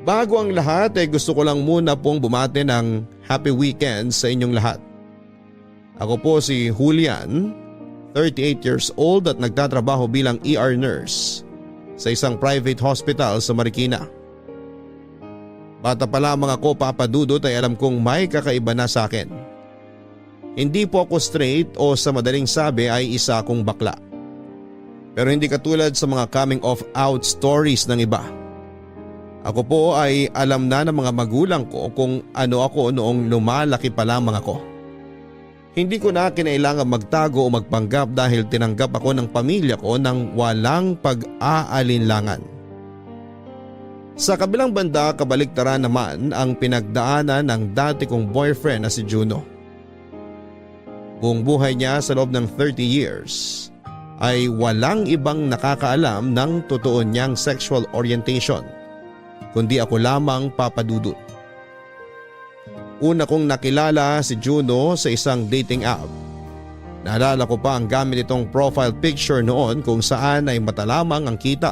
Bago ang lahat gusto ko lang muna pong bumati ng happy weekend sa inyong lahat. Ako po si Julian, 38 years old at nagtatrabaho bilang ER nurse sa isang private hospital sa Marikina. Bata pa lamang ako, Papa Dudut, ay alam kong may kakaiba na sa akin. Hindi po ako straight o sa madaling sabi ay isa akong bakla. Pero hindi katulad sa mga coming of out stories ng iba. Ako po ay alam na ng mga magulang ko kung ano ako noong lumalaki pa lamang ako. Hindi ko na kinailangan magtago o magpanggap dahil tinanggap ako ng pamilya ko ng walang pag-aalinlangan. Sa kabilang banda, kabaliktaran naman ang pinagdaanan ng dati kong boyfriend na si Juno. Buong buhay niya sa loob ng 30 years ay walang ibang nakakaalam ng totoo niyang sexual orientation kundi ako lamang, Papa Dudut. Una kong nakilala si Juno sa isang dating app. Naalala ko pa ang gamit itong profile picture noon kung saan ay mata lamang ang kita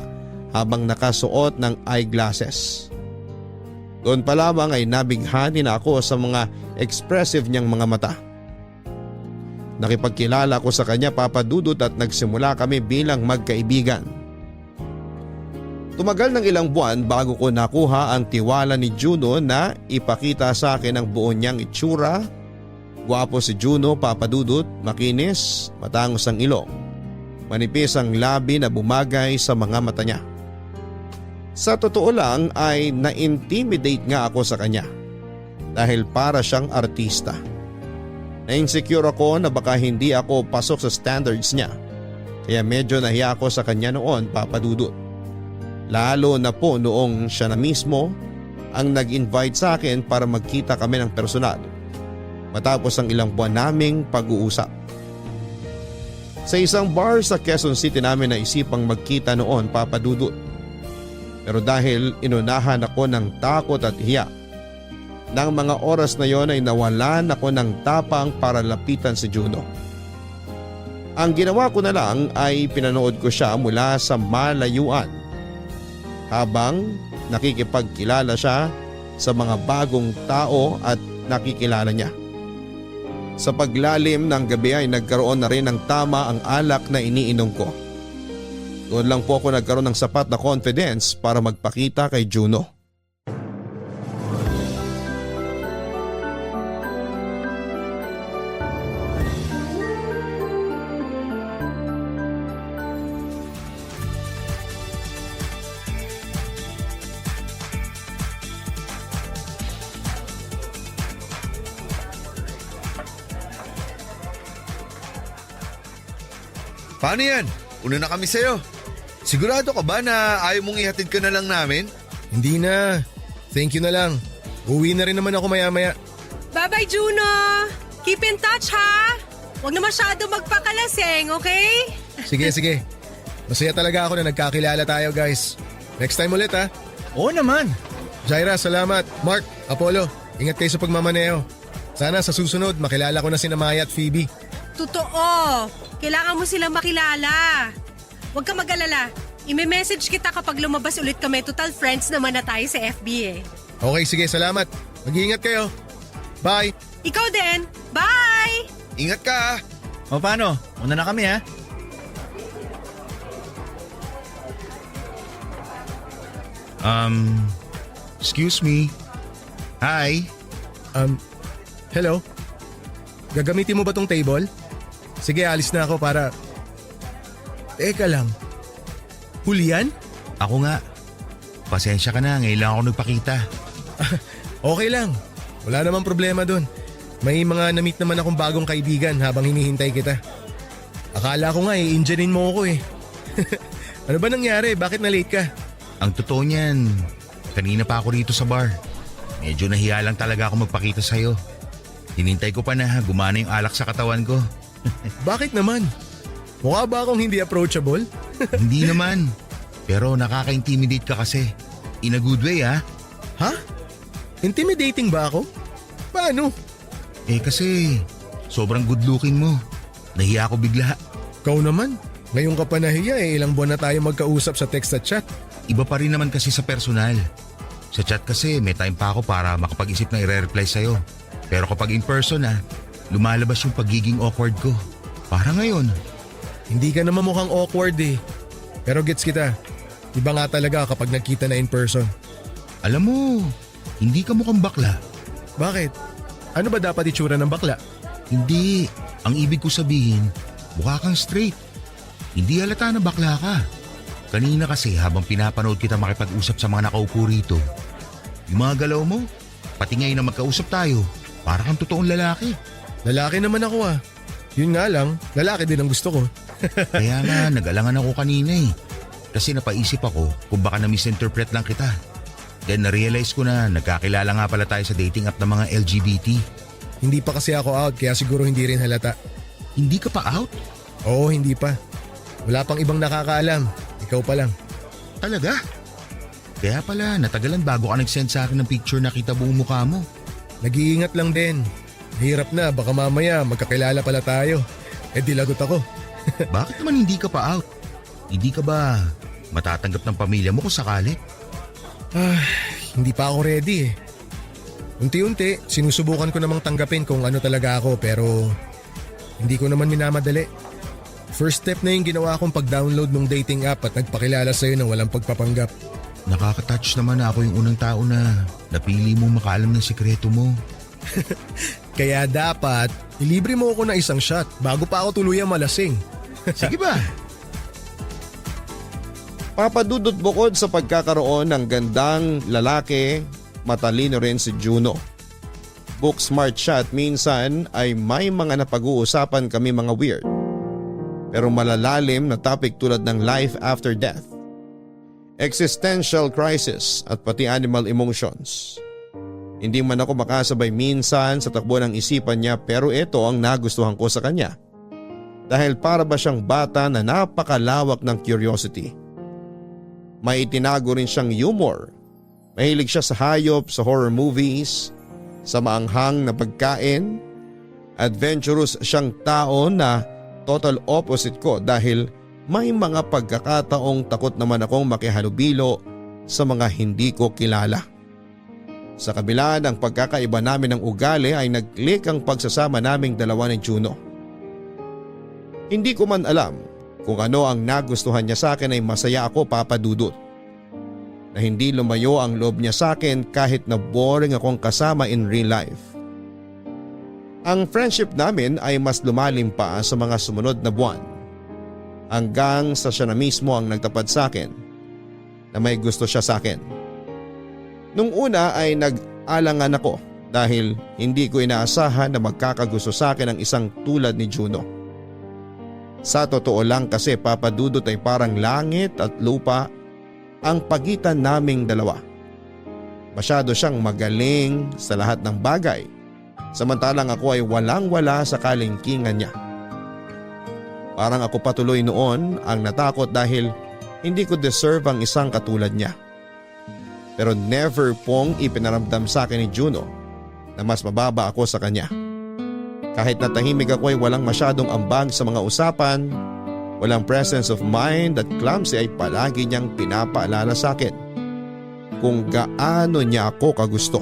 habang nakasuot ng eyeglasses. Doon pa lamang ay nabighani na ako sa mga expressive niyang mga mata. Nakipagkilala ko sa kanya, Papa Dudut, at nagsimula kami bilang magkaibigan. Tumagal ng ilang buwan bago ko nakuha ang tiwala ni Juno na ipakita sa akin ang buo niyang itsura. Gwapo si Juno, Papa Dudut, makinis, matangos ang ilong, manipis ang labi na bumagay sa mga mata niya. Sa totoo lang ay na-intimidate nga ako sa kanya dahil para siyang artista. Na-insecure ako na baka hindi ako pasok sa standards niya, kaya medyo nahiya ako sa kanya noon, Papa Dudut. Lalo na po noong siya na mismo ang nag-invite sa akin para magkita kami ng personal matapos ang ilang buwan naming pag-uusap. Sa isang bar sa Quezon City namin naisipang magkita noon, Papa Dudut. Pero dahil inunahan ako ng takot at hiya, nang mga oras na yon ay nawalan ako ng tapang para lapitan si Juno. Ang ginawa ko na lang ay pinanood ko siya mula sa malayuan habang nakikipagkilala siya sa mga bagong tao at nakikilala niya. Sa paglalim ng gabi ay nagkaroon na rin ng tama ang alak na iniinom ko. Doon lang po ako nagkaroon ng sapat na confidence para magpakita kay Juno. Paano yan? Una na kami sa'yo. Sigurado ka ba na ayaw mong ihatid ka na lang namin? Hindi na. Thank you na lang. Uwi na rin naman ako maya-maya. Bye-bye, Juno! Keep in touch, ha? Huwag na masyado magpakalaseng, okay? Sige. Masaya talaga ako na nagkakilala tayo, guys. Next time ulit, ha? Oo naman. Jaira, salamat. Mark, Apollo, ingat kayo sa pagmamaneho. Sana sa susunod makilala ko na si Maya at Phoebe. Totoo. Kailangan mo silang makilala. Huwag ka mag-alala. I-message kita kapag lumabas ulit kami. Total friends naman na tayo sa FB eh. Okay, sige, salamat. Mag-iingat kayo. Bye! Ikaw din. Bye! Ingat ka ha. O paano? Una na kami ha. Excuse me. Hi. Hello? Gagamitin mo ba tong table? Sige, alis na ako para… Teka lang. Julian? Ako nga. Pasensya ka na, ngayon lang ako nagpakita. Okay lang. Wala namang problema dun. May mga na-meet naman akong bagong kaibigan habang hinihintay kita. Akala ko nga i-injurin mo ako eh. Ano ba nangyari? Bakit na-late ka? Ang totoo niyan, kanina pa ako rito sa bar. Medyo nahiya lang talaga ako magpakita sa'yo. Hinintay ko pa na gumana yung alak sa katawan ko. Bakit naman? Mukha ba akong hindi approachable? Hindi naman. Pero nakaka-intimidate ka kasi. In a good way ha? Ha? Intimidating ba ako? Paano? Eh kasi sobrang good looking mo. Nahiya ako bigla. Kau naman. Ngayon ka pa nahiya ilang buwan na tayo magkausap sa text at chat. Iba pa rin naman kasi sa personal. Sa chat kasi may time pa ako para makapag-isip na i-reply sa'yo. Pero kapag in person lumalabas yung pagiging awkward ko. Para ngayon. Hindi ka naman mukhang awkward eh. Pero gets kita. Iba nga talaga kapag nagkita na in person. Alam mo, hindi ka mukhang bakla. Bakit? Ano ba dapat itsura ng bakla? Hindi. Ang ibig ko sabihin, mukha kang straight. Hindi halata na bakla ka. Kanina kasi habang pinapanood kita makipag-usap sa mga nakaupo rito, yung mga galaw mo, pati ngayon na magkausap tayo, para kang totoong lalaki. Lalaki naman ako ah. Yun nga lang, lalaki din ang gusto ko. Kaya nga, nag-alangan ako kanina eh. Kasi napaisip ako kung baka na-misinterpret lang kita. Then na-realize ko na nagkakilala nga pala tayo sa dating app ng mga LGBT. Hindi pa kasi ako out kaya siguro hindi rin halata. Hindi ka pa out? Oo, hindi pa. Wala pang ibang nakakaalam. Ikaw pa lang. Talaga? Kaya pala, natagalan bago ka nag-send sa akin ng picture na kita buong mukha mo. Nag-iingat lang din. Hirap na, baka mamaya magkakilala pala tayo. Eh di lagot ako. Bakit naman hindi ka pa out? Hindi ka ba matatanggap ng pamilya mo kung sakali? Hindi pa ako ready eh. Unti-unti, sinusubukan ko namang tanggapin kung ano talaga ako pero hindi ko naman minamadali. First step na yung ginawa kong pag-download ng dating app at nagpakilala sa'yo nang walang pagpapanggap. Nakaka-touch naman ako yung unang tao na napili mong makaalam ng sikreto mo. Kaya dapat, ilibre mo ako ng isang shot bago pa ako tuluyang malasing. Sige ba? Papadudot bukod sa pagkakaroon ng gandang lalaki, matalino rin si Juno. Book smart siya at minsan ay may mga napag-uusapan kami mga weird. Pero malalalim na topic tulad ng life after death, existential crisis at pati animal emotions. Hindi man ako makasabay minsan sa takbo ng isipan niya pero ito ang nagustuhan ko sa kanya. Dahil para ba siyang bata na napakalawak ng curiosity. May itinago rin siyang humor. Mahilig siya sa hayop, sa horror movies, sa maanghang na pagkain. Adventurous siyang tao na total opposite ko dahil may mga pagkakataong takot naman akong makihalubilo sa mga hindi ko kilala. Sa kabila ng pagkakaiba namin ng ugali ay nag-click ang pagsasama naming dalawa ni Juno. Hindi ko man alam kung ano ang nagustuhan niya sa akin ay masaya ako papadudot. Na hindi lumayo ang loob niya sa akin kahit na boring akong kasama in real life. Ang friendship namin ay mas lumalim pa sa mga sumunod na buwan. Hanggang sa siya na mismo ang nagtapad sa akin na may gusto siya sa akin. Nung una ay nag-alangan ako dahil hindi ko inaasahan na magkakagusto sa akin ang isang tulad ni Juno. Sa totoo lang kasi papadudot ay parang langit at lupa ang pagitan naming dalawa. Masyado siyang magaling sa lahat ng bagay. Samantalang ako ay walang-wala sa kalingkingan niya. Parang ako patuloy noon ang natakot dahil hindi ko deserve ang isang katulad niya. Pero never pong ipinaramdam sa akin ni Juno na mas mababa ako sa kanya. Kahit natahimik ako ay walang masyadong ambag sa mga usapan, walang presence of mind at clumsy ay palagi niyang pinapaalala sa akin kung gaano niya ako kagusto.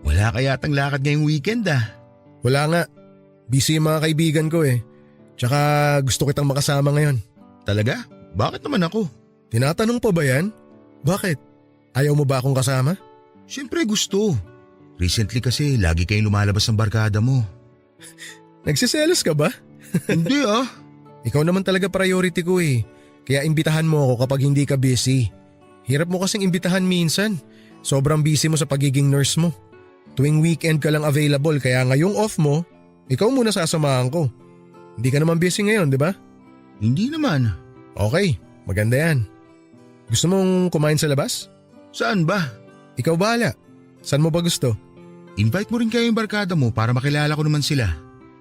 Wala kaya tang lakad ngayong weekend Wala nga. Busy yung mga kaibigan ko eh. Tsaka gusto kitang makasama ngayon. Talaga? Bakit naman ako? Tinatanong pa ba yan? Bakit? Ayaw mo ba akong kasama? Siyempre gusto. Recently kasi lagi kayong lumalabas ng barkada mo. Nagsiselos ka ba? Hindi Ikaw naman talaga priority ko eh. Kaya imbitahan mo ako kapag hindi ka busy. Hirap mo kasing imbitahan minsan. Sobrang busy mo sa pagiging nurse mo. Tuwing weekend ka lang available kaya ngayong off mo, ikaw muna sasamahan ko. Hindi ka naman busy ngayon, di ba? Hindi naman. Okay, maganda yan. Gusto mong kumain sa labas? Saan ba? Ikaw bahala. Saan mo ba gusto? Invite mo rin kayo yung barkada mo para makilala ko naman sila.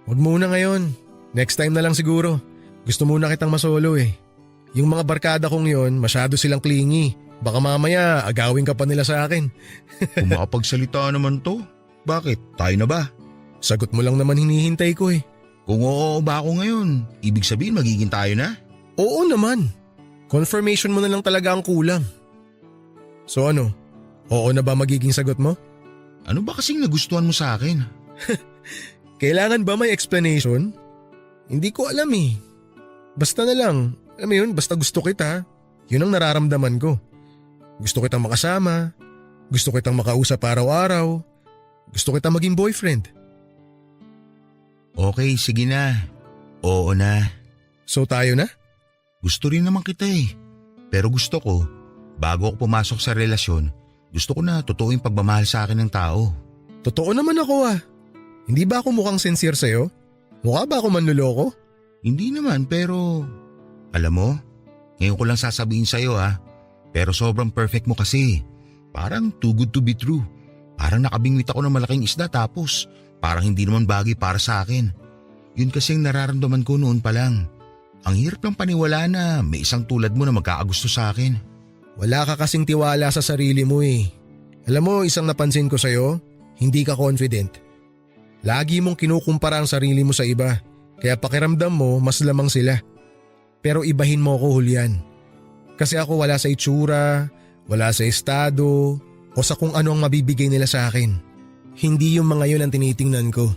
Huwag muna ngayon. Next time na lang siguro. Gusto muna kitang masolo eh. Yung mga barkada kong yon, masyado silang clingy. Baka mamaya agawin ka pa nila sa akin. Kung makapagsalita naman to, bakit? Tayo na ba? Sagot mo lang naman hinihintay ko eh. Kung oo ba ako ngayon, ibig sabihin magiging tayo na? Oo naman. Confirmation mo na lang talaga ang kulang. So ano? Oo na ba magiging sagot mo? Ano ba kasing nagustuhan mo sa akin? Kailangan ba may explanation? Hindi ko alam eh. Basta na lang. Alam mo yun, basta gusto kita. Yun ang nararamdaman ko. Gusto kitang makasama. Gusto kitang makausap araw-araw. Gusto kitang maging boyfriend. Okay, sige na. Oo na. So tayo na? Gusto rin naman kita eh. Pero gusto ko, bago ako pumasok sa relasyon, gusto ko na totoo yung pagmamahal sa akin ng tao. Totoo naman ako ah. Hindi ba ako mukhang sincere sa'yo? Mukha ba ako manluloko? Hindi naman pero, alam mo, ngayon ko lang sasabihin sa'yo pero sobrang perfect mo kasi. Parang too good to be true. Parang nakabingwit ako ng malaking isda tapos parang hindi naman bagay para sa akin. Yun kasi ang nararamdaman ko noon pa lang. Ang hirap lang paniwala na may isang tulad mo na magkakagusto sa akin. Wala ka kasing tiwala sa sarili mo eh. Alam mo, isang napansin ko sa'yo, hindi ka confident. Lagi mong kinukumpara ang sarili mo sa iba, kaya pakiramdam mo mas lamang sila. Pero ibahin mo ako, Julian. Kasi ako wala sa itsura, wala sa estado, o sa kung ano ang mabibigay nila sa akin. Hindi yung mga yun ang tinitingnan ko.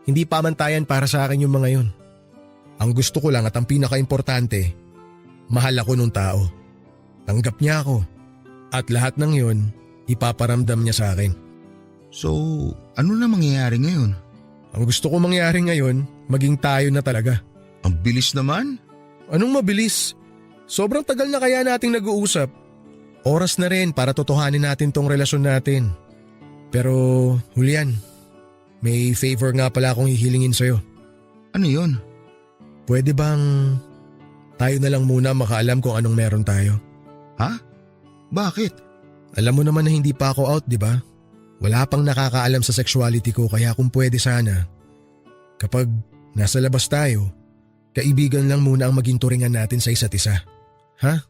Hindi pamantayan para sa akin yung mga yun. Ang gusto ko lang at ang pinaka-importante, mahal ako nung tao. Tanggap niya ako. At lahat ng yun, ipaparamdam niya sa akin. So, ano na mangyayari ngayon? Ang gusto ko mangyari ngayon, maging tayo na talaga. Ang bilis naman. Anong mabilis? Sobrang tagal na kaya nating nag-uusap. Oras na rin para totohanin natin tong relasyon natin. Pero, Julian, may favor nga pala akong hihilingin sa'yo. Ano yun? Pwede bang tayo na lang muna makaalam kung anong meron tayo? Ha? Bakit? Alam mo naman na hindi pa ako out, di ba? Wala pang nakakaalam sa sexuality ko kaya kung pwede sana, kapag nasa labas tayo, kaibigan lang muna ang maging turingan natin sa isa't isa. Ha?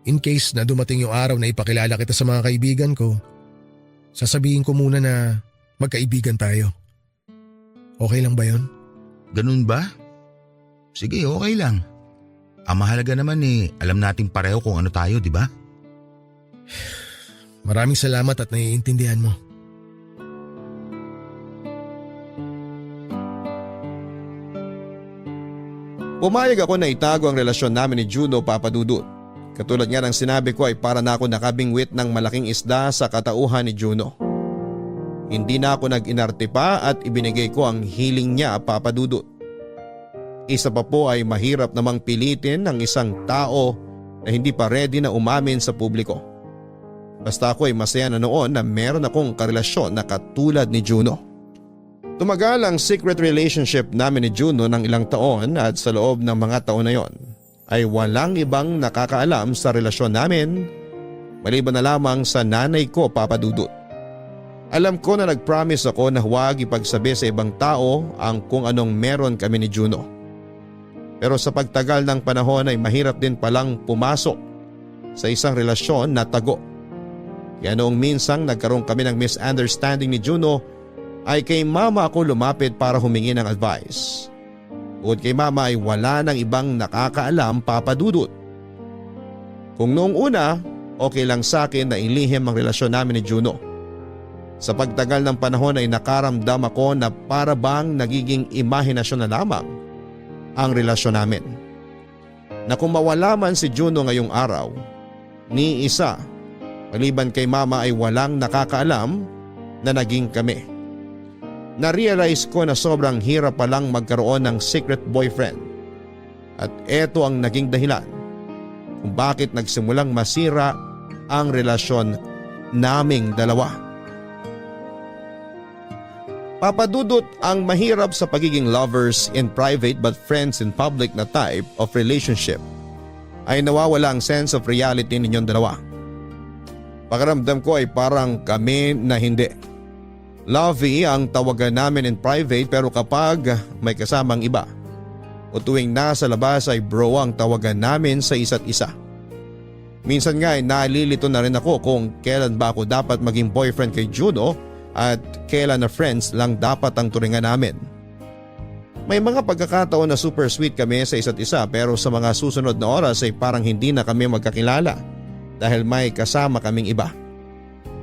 In case na dumating yung araw na ipakilala kita sa mga kaibigan ko, sasabihin ko muna na magkaibigan tayo. Okay lang ba yon? Ganun ba? Sige, okay lang. Ang mahalaga naman alam natin pareho kung ano tayo, di ba? Maraming salamat at naiintindihan mo. Pumayag ako na itago ang relasyon namin ni Juno, Papa Dudut. Katulad nga ng sinabi ko ay para na ako nakabingwit ng malaking isda sa katauhan ni Juno. Hindi na ako nag-inarte pa at ibinigay ko ang hiling niya, Papa Dudut. Isa pa po ay mahirap namang pilitin ng isang tao na hindi pa ready na umamin sa publiko. Basta ako ay masaya na noon na meron akong karelasyon na katulad ni Juno. Tumagal ang secret relationship namin ni Juno ng ilang taon at sa loob ng mga taon na yon ay walang ibang nakakaalam sa relasyon namin maliban na lamang sa nanay ko, Papa Dudut. Alam ko na nag-promise ako na huwag ipagsabi sa ibang tao ang kung anong meron kami ni Juno. Pero sa pagtagal ng panahon ay mahirap din palang pumasok sa isang relasyon na tago. Kaya noong minsang nagkaroon kami ng misunderstanding ni Juno ay kay mama ako lumapit para humingi ng advice. Bukod kay mama ay wala nang ibang nakakaalam, Papa Dudut. Kung noong una, okay lang sa akin na ilihim ang relasyon namin ni Juno. Sa pagtagal ng panahon ay nakaramdam ako na para bang nagiging imahinasyon na lamang ang relasyon namin. Na kung mawala man si Juno ngayong araw, ni isa, maliban kay mama ay walang nakakaalam na naging kami. Na-realize ko na sobrang hirap palang magkaroon ng secret boyfriend. At eto ang naging dahilan kung bakit nagsimulang masira ang relasyon naming dalawa. Papa Dudut, ang mahirap sa pagiging lovers in private but friends in public na type of relationship ay nawawala ang sense of reality ninyong dalawa. Pakiramdam ko ay parang kami na hindi. Lovey ang tawagan namin in private pero kapag may kasamang iba o tuwing nasa labas ay bro ang tawagan namin sa isa't isa. Minsan nga ay nalilito na rin ako kung kailan ba ako dapat maging boyfriend kay Juno at kailan na friends lang dapat ang turingan namin. May mga pagkakataon na super sweet kami sa isa't isa pero sa mga susunod na oras ay parang hindi na kami magkakilala dahil may kasama kaming iba.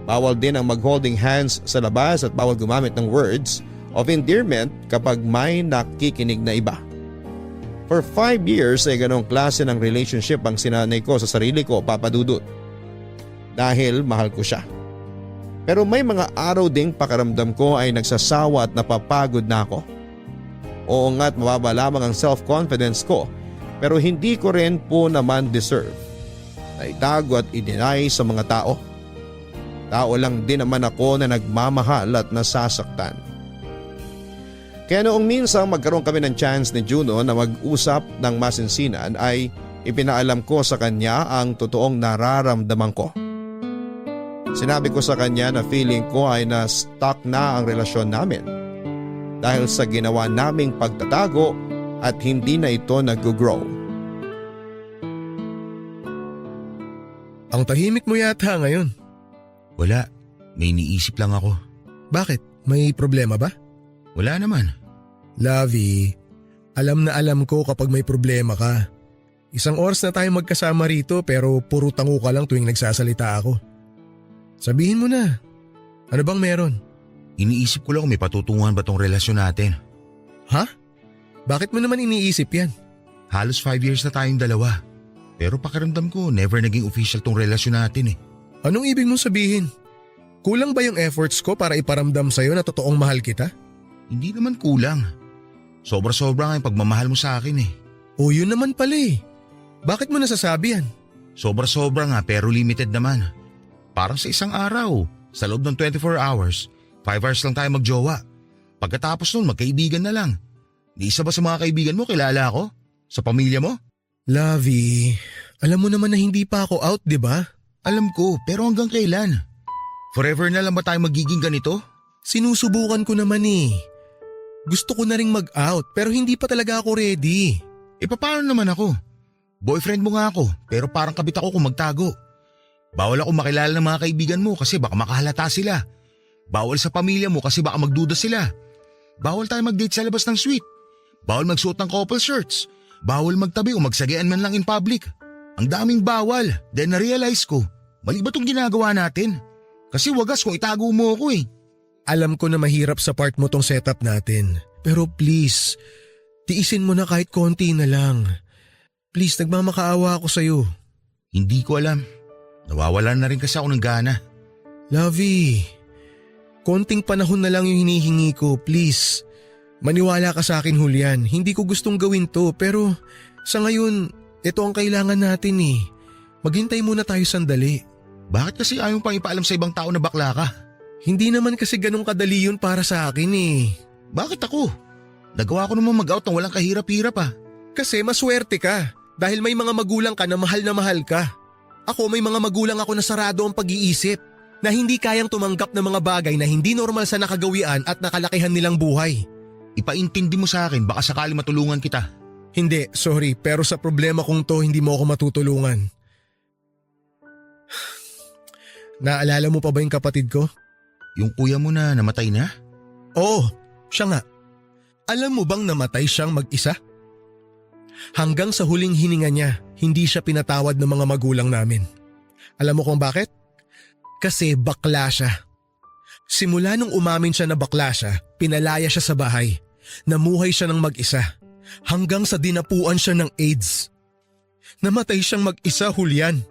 Bawal din ang mag-holding hands sa labas at bawal gumamit ng words of endearment kapag may nakikinig na iba. For 5 years ay ganong klase ng relationship ang sinanay ko sa sarili ko, Papa Dudut. Dahil mahal ko siya. Pero may mga araw ding pakaramdam ko ay nagsasawa at napapagod na ako. Oo nga't mababa lamang ang self-confidence ko pero hindi ko rin po naman deserve. Naitago at i-deny sa mga tao. Tao lang din naman ako na nagmamahal at nasasaktan. Kaya noong minsan magkaroon kami ng chance ni Juno na mag-usap ng masinsinan ay ipinaalam ko sa kanya ang totoong nararamdaman ko. Sinabi ko sa kanya na feeling ko ay na-stuck na ang relasyon namin dahil sa ginawa naming pagtatago at hindi na ito nag-grow. Ang tahimik mo yata ngayon. Wala, may iniisip lang ako. Bakit? May problema ba? Wala naman. Lovey, alam na alam ko kapag may problema ka. Isang oras na tayo magkasama rito pero puro tango ka lang tuwing nagsasalita ako. Sabihin mo na, ano bang meron? Iniisip ko lang kung may patutunguhan ba tong relasyon natin. Ha? Bakit mo naman iniisip yan? Halos 5 years na tayong dalawa. Pero pakiramdam ko never naging official tong relasyon natin eh. Anong ibig mong sabihin? Kulang ba yung efforts ko para iparamdam sa'yo na totoong mahal kita? Hindi naman kulang. Sobra-sobra nga yung pagmamahal mo sa akin eh. O yun naman pala eh. Bakit mo nasasabi yan? Sobra-sobra nga pero limited naman. Parang sa isang araw, sa loob ng 24 hours, 5 hours lang tayo magjowa. Pagkatapos nun magkaibigan na lang. Di isa ba sa mga kaibigan mo kilala ako? Sa pamilya mo? Lovey, alam mo naman na hindi pa ako out, di ba? Alam ko, pero hanggang kailan? Forever na lang ba tayo magiging ganito? Sinusubukan ko naman eh. Gusto ko na ring mag-out pero hindi pa talaga ako ready. E paano naman ako? Boyfriend mo nga ako pero parang kabit ako kung magtago. Bawal ako makilala ng mga kaibigan mo kasi baka makahalata sila. Bawal sa pamilya mo kasi baka magduda sila. Bawal tayo mag-date sa labas ng suite. Bawal magsuot ng couple shirts. Bawal magtabi o magsagian man lang in public. Ang daming bawal. Then na-realize ko, mali ba itong ginagawa natin? Kasi wagas kung itago mo ako eh. Alam ko na mahirap sa part mo tong setup natin. Pero please, tiisin mo na kahit konti na lang. Please, nagmamakaawa ako sa'yo. Hindi ko alam. Nawawalan na rin kasi ako ng gana. Lovey, konting panahon na lang yung hinihingi ko, please. Maniwala ka sa akin, Julian. Hindi ko gustong gawin to pero sa ngayon, ito ang kailangan natin eh. Maghintay muna tayo sandali. Bakit kasi ayaw pang ipaalam sa ibang tao na bakla ka? Hindi naman kasi ganun kadali yun para sa akin eh. Bakit ako? Nagawa ko naman mag-out ng walang kahirap-hirap ah. Kasi maswerte ka dahil may mga magulang ka na mahal ka. Ako may mga magulang ako na sarado ang pag-iisip na hindi kayang tumanggap ng mga bagay na hindi normal sa nakagawian at nakalakihan nilang buhay. Ipaintindi mo sa akin baka sakali matulungan kita. Hindi, sorry pero sa problema kong to hindi mo ako matutulungan. Naalala mo pa ba yung kapatid ko? Yung kuya mo na namatay na? Oo, siya nga. Alam mo bang namatay siyang mag-isa? Hanggang sa huling hininga niya, hindi siya pinatawad ng mga magulang namin. Alam mo kung bakit? Kasi bakla siya. Simula nung umamin siya na bakla siya, pinalaya siya sa bahay. Namuhay siya ng mag-isa. Hanggang sa dinapuan siya ng AIDS. Namatay siyang mag-isa, Julian.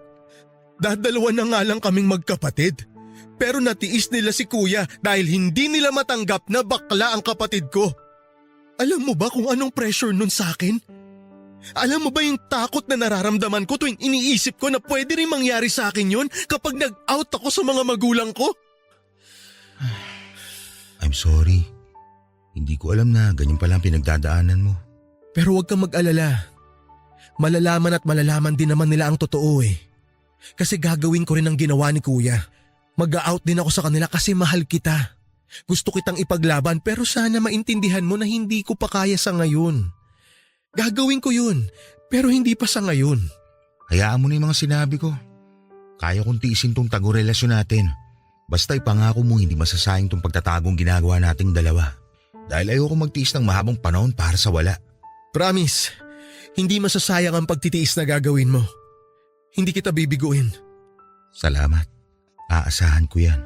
Dadalawa na nga lang kaming magkapatid. Pero natiis nila si kuya dahil hindi nila matanggap na bakla ang kapatid ko. Alam mo ba kung anong pressure nun sa akin? Alam mo ba yung takot na nararamdaman ko tuwing iniisip ko na pwede rin mangyari sa akin yun kapag nag-out ako sa mga magulang ko? I'm sorry. Hindi ko alam na ganyan pala ang pinagdadaanan mo. Pero huwag kang mag-alala. Malalaman at malalaman din naman nila ang totoo eh. Kasi gagawin ko rin ang ginawa ni kuya. Mag-out din ako sa kanila kasi mahal kita. Gusto kitang ipaglaban pero sana maintindihan mo na hindi ko pa kaya sa ngayon. Gagawin ko yun pero hindi pa sa ngayon. Hayaan mo na yung mga sinabi ko. Kaya kong tiisin tong tago-relasyon natin. Basta ipangako mo hindi masasayang tong pagtatagong ginagawa nating dalawa. Dahil ayoko magtiis ng mahabang panahon para sa wala. Promise, hindi masasayang ang pagtitiis na gagawin mo. Hindi kita bibiguin. Salamat. Aasahan ko yan.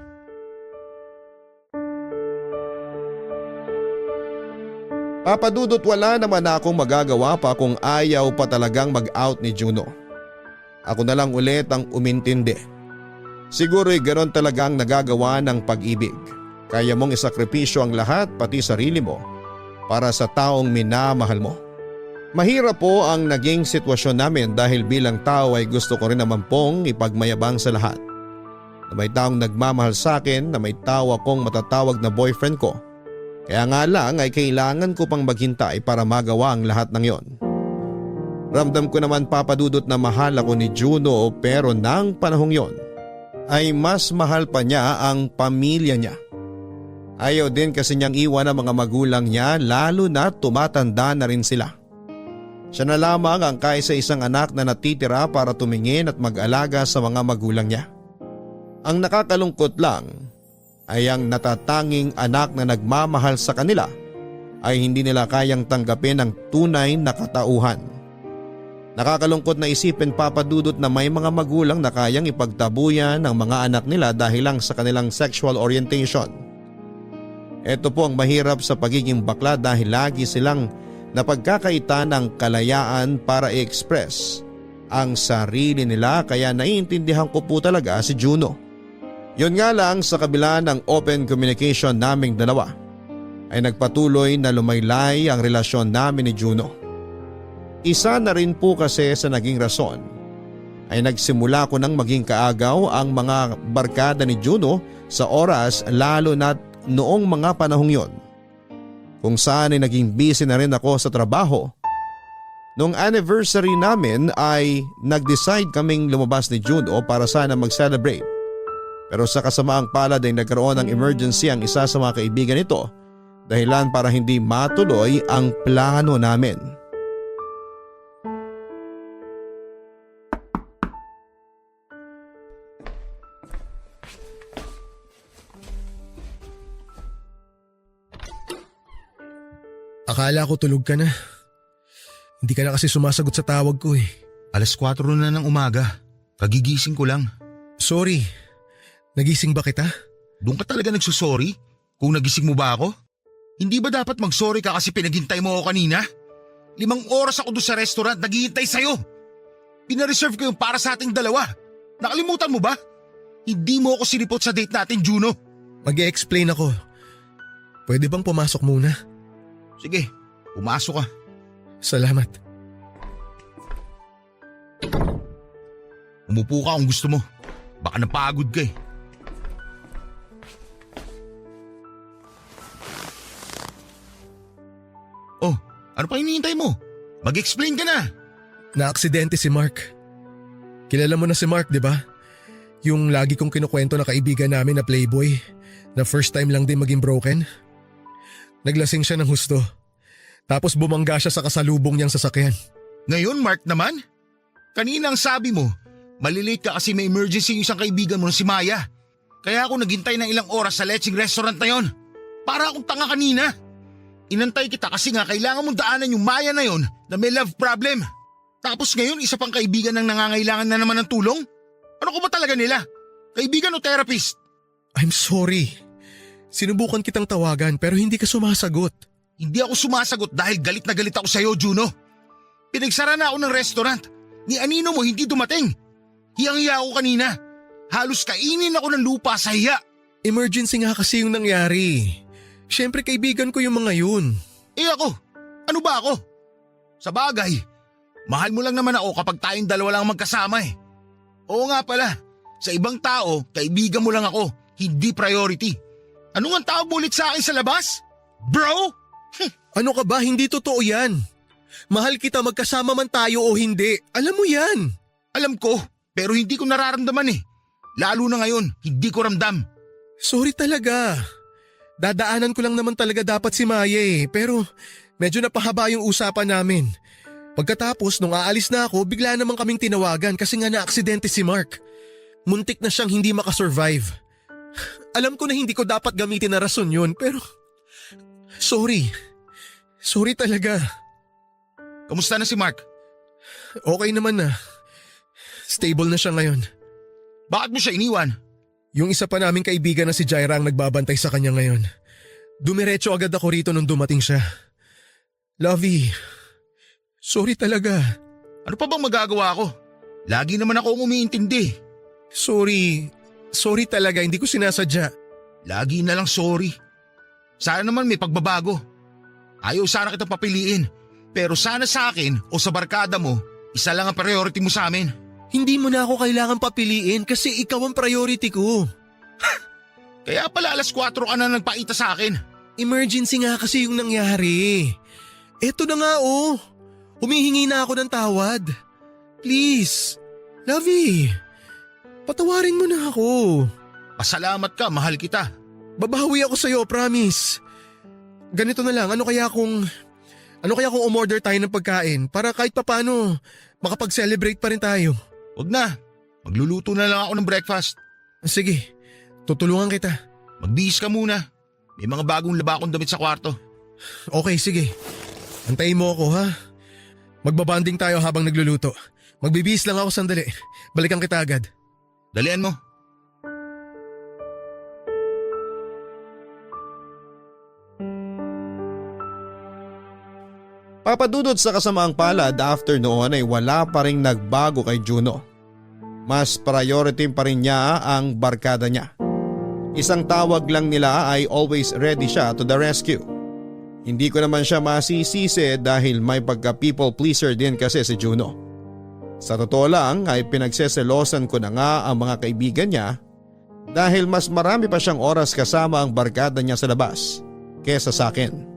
Papadudot, wala naman akong magagawa pa kung ayaw pa talagang mag-out ni Juno. Ako na lang ulit ang umintindi. Siguro'y ganoon talagang nagagawa ng pag-ibig. Kaya mong isakripisyo ang lahat, pati sarili mo, para sa taong minamahal mo. Mahirap po ang naging sitwasyon namin dahil bilang tao ay gusto ko rin naman pong ipagmayabang sa lahat. Na may taong nagmamahal sa akin, na may tao akong matatawag na boyfriend ko. Kaya nga lang ay kailangan ko pang maghintay para magawa ang lahat ng yon. Ramdam ko naman, Papadudot, na mahal ako ni Juno, pero nang panahong yon ay mas mahal pa niya ang pamilya niya. Ayaw din kasi niyang iwan ang mga magulang niya, lalo na tumatanda na rin sila. Siya na lamang ang kaisa-isang anak na natitira para tumingin at mag-alaga sa mga magulang niya. Ang nakakalungkot lang ay ang natatanging anak na nagmamahal sa kanila ay hindi nila kayang tanggapin ang tunay na katauhan. Nakakalungkot na isipin, Papadudot, na may mga magulang na kayang ipagtabuyan ng mga anak nila dahil lang sa kanilang sexual orientation. Ito po ang mahirap sa pagiging bakla dahil lagi silang napagkakaita ng kalayaan para i-express ang sarili nila, kaya naiintindihan ko po talaga si Juno. Yun nga lang, sa kabila ng open communication naming dalawa ay nagpatuloy na lumaylay ang relasyon namin ni Juno. Isa na rin po kasi sa naging rason ay nagsimula ko nang maging kaagaw ang mga barkada ni Juno sa oras, lalo na noong mga panahong yon, kung saan ay naging busy na rin ako sa trabaho. Noong anniversary namin ay nag-decide kaming lumabas ni Juno para sana mag-celebrate. Pero sa kasamaang palad ay nagkaroon ng emergency ang isa sa mga kaibigan nito, dahilan para hindi matuloy ang plano namin. Akala ko tulog ka na. Hindi ka na kasi sumasagot sa tawag ko eh. 4:00 na ng umaga. Kagigising ko lang. Sorry. Nagising ba kita? Doon ka talaga nagsusorry? Kung nagising mo ba ako? Hindi ba dapat mag-sorry ka kasi pinaghintay mo ako kanina? 5 oras ako doon sa restaurant naghihintay sa'yo. Pinareserve ko yung para sa ating dalawa. Nakalimutan mo ba? Hindi mo ako sinipot sa date natin, Juno. Mag-e-explain ako. Pwede bang pumasok muna? Sige, pumasok ka. Salamat. Umupo ka kung gusto mo. Baka napagod ka eh. Oh, ano pa hinihintay mo? Mag-explain ka na. Na-aksidente si Mark. Kilala mo na si Mark, di ba? Yung lagi kong kinukwento na kaibigan namin na playboy, na first time lang din maging broken. Naglasing siya ng husto. Tapos bumangga siya sa kasalubong niyang sasakyan. Ngayon, Mark naman? Kanina ang sabi mo, malilate ka kasi may emergency yung isang kaibigan mo na si Maya. Kaya ako naghintay ng ilang oras sa lecheng restaurant na yon. Para akong tanga kanina. Inantay kita kasi nga kailangan mong daanan yung Maya na yon na may love problem. Tapos ngayon isa pang kaibigan ng nangangailangan na naman ng tulong? Ano ko ba talaga nila? Kaibigan o therapist? I'm sorry. Sinubukan kitang tawagan pero hindi ka sumasagot. Hindi ako sumasagot dahil galit na galit ako sa'yo, Juno. Pinagsara na ako ng restaurant. Ni Anino mo hindi dumating. Hiyang-hiya ako kanina. Halos kainin ako ng lupa sa hiya. Emergency nga kasi yung nangyari. Siyempre kaibigan ko yung mga yun. Eh ako, ano ba ako? Sa bagay, mahal mo lang naman ako kapag tayong dalawa lang magkasama eh. Oo nga pala, sa ibang tao, kaibigan mo lang ako, hindi priority. Ano nga tawag mo ulit sa akin sa labas? Bro? Ano ka ba? Hindi totoo yan. Mahal kita magkasama man tayo o hindi. Alam mo yan. Alam ko, pero hindi ko nararamdaman eh. Lalo na ngayon, hindi ko ramdam. Sorry talaga. Dadaanan ko lang naman talaga dapat si Maya eh. Pero medyo napahaba yung usapan namin. Pagkatapos nung aalis na ako, bigla naman kaming tinawagan kasi nga na-aksidente si Mark. Muntik na siyang hindi makasurvive. Alam ko na hindi ko dapat gamitin na rason yun pero… Sorry. Sorry talaga. Kamusta na si Mark? Okay naman na. Stable na siya ngayon. Bakit mo siya iniwan? Yung isa pa naming kaibigan na si Jaira ang nagbabantay sa kanya ngayon. Dumiretso agad ako rito nung dumating siya. Lovey, sorry talaga. Ano pa bang magagawa ko? Lagi naman ako umiintindi. Sorry talaga, hindi ko sinasadya. Lagi na lang sorry. Sana naman may pagbabago. Ayaw sana kita papiliin. Pero sana sa akin o sa barkada mo, isa lang ang priority mo sa amin. Hindi mo na ako kailangan papiliin kasi ikaw ang priority ko. Kaya pala alas 4 ka na nagpaita sa akin. Emergency nga kasi yung nangyari. Eto na nga oh. Humihingi na ako ng tawad. Please, Lovey, patawarin mo na ako. Pasalamat ka, mahal kita. Babawi ako sa'yo, promise. Ganito na lang, ano kaya kung umorder tayo ng pagkain para kahit papano makapag-celebrate pa rin tayo? Wag na, magluluto na lang ako ng breakfast. Sige, tutulungan kita. Magbihis ka muna. May mga bagong laba akong damit sa kwarto. Okay, sige. Antayin mo ako ha. Magbabanding tayo habang nagluluto. Magbibihis lang ako sandali. Balikan kita agad. Dalian mo. Papadudot sa kasamaang palad after noon ay wala pa ring nagbago kay Juno. Mas priority pa rin niya ang barkada niya. Isang tawag lang nila ay always ready siya to the rescue. Hindi ko naman siya masisisi dahil may pagka people pleaser din kasi si Juno. Sa totoo lang ay pinagseselosan ko na nga ang mga kaibigan niya dahil mas marami pa siyang oras kasama ang barkada niya sa labas kesa sa akin.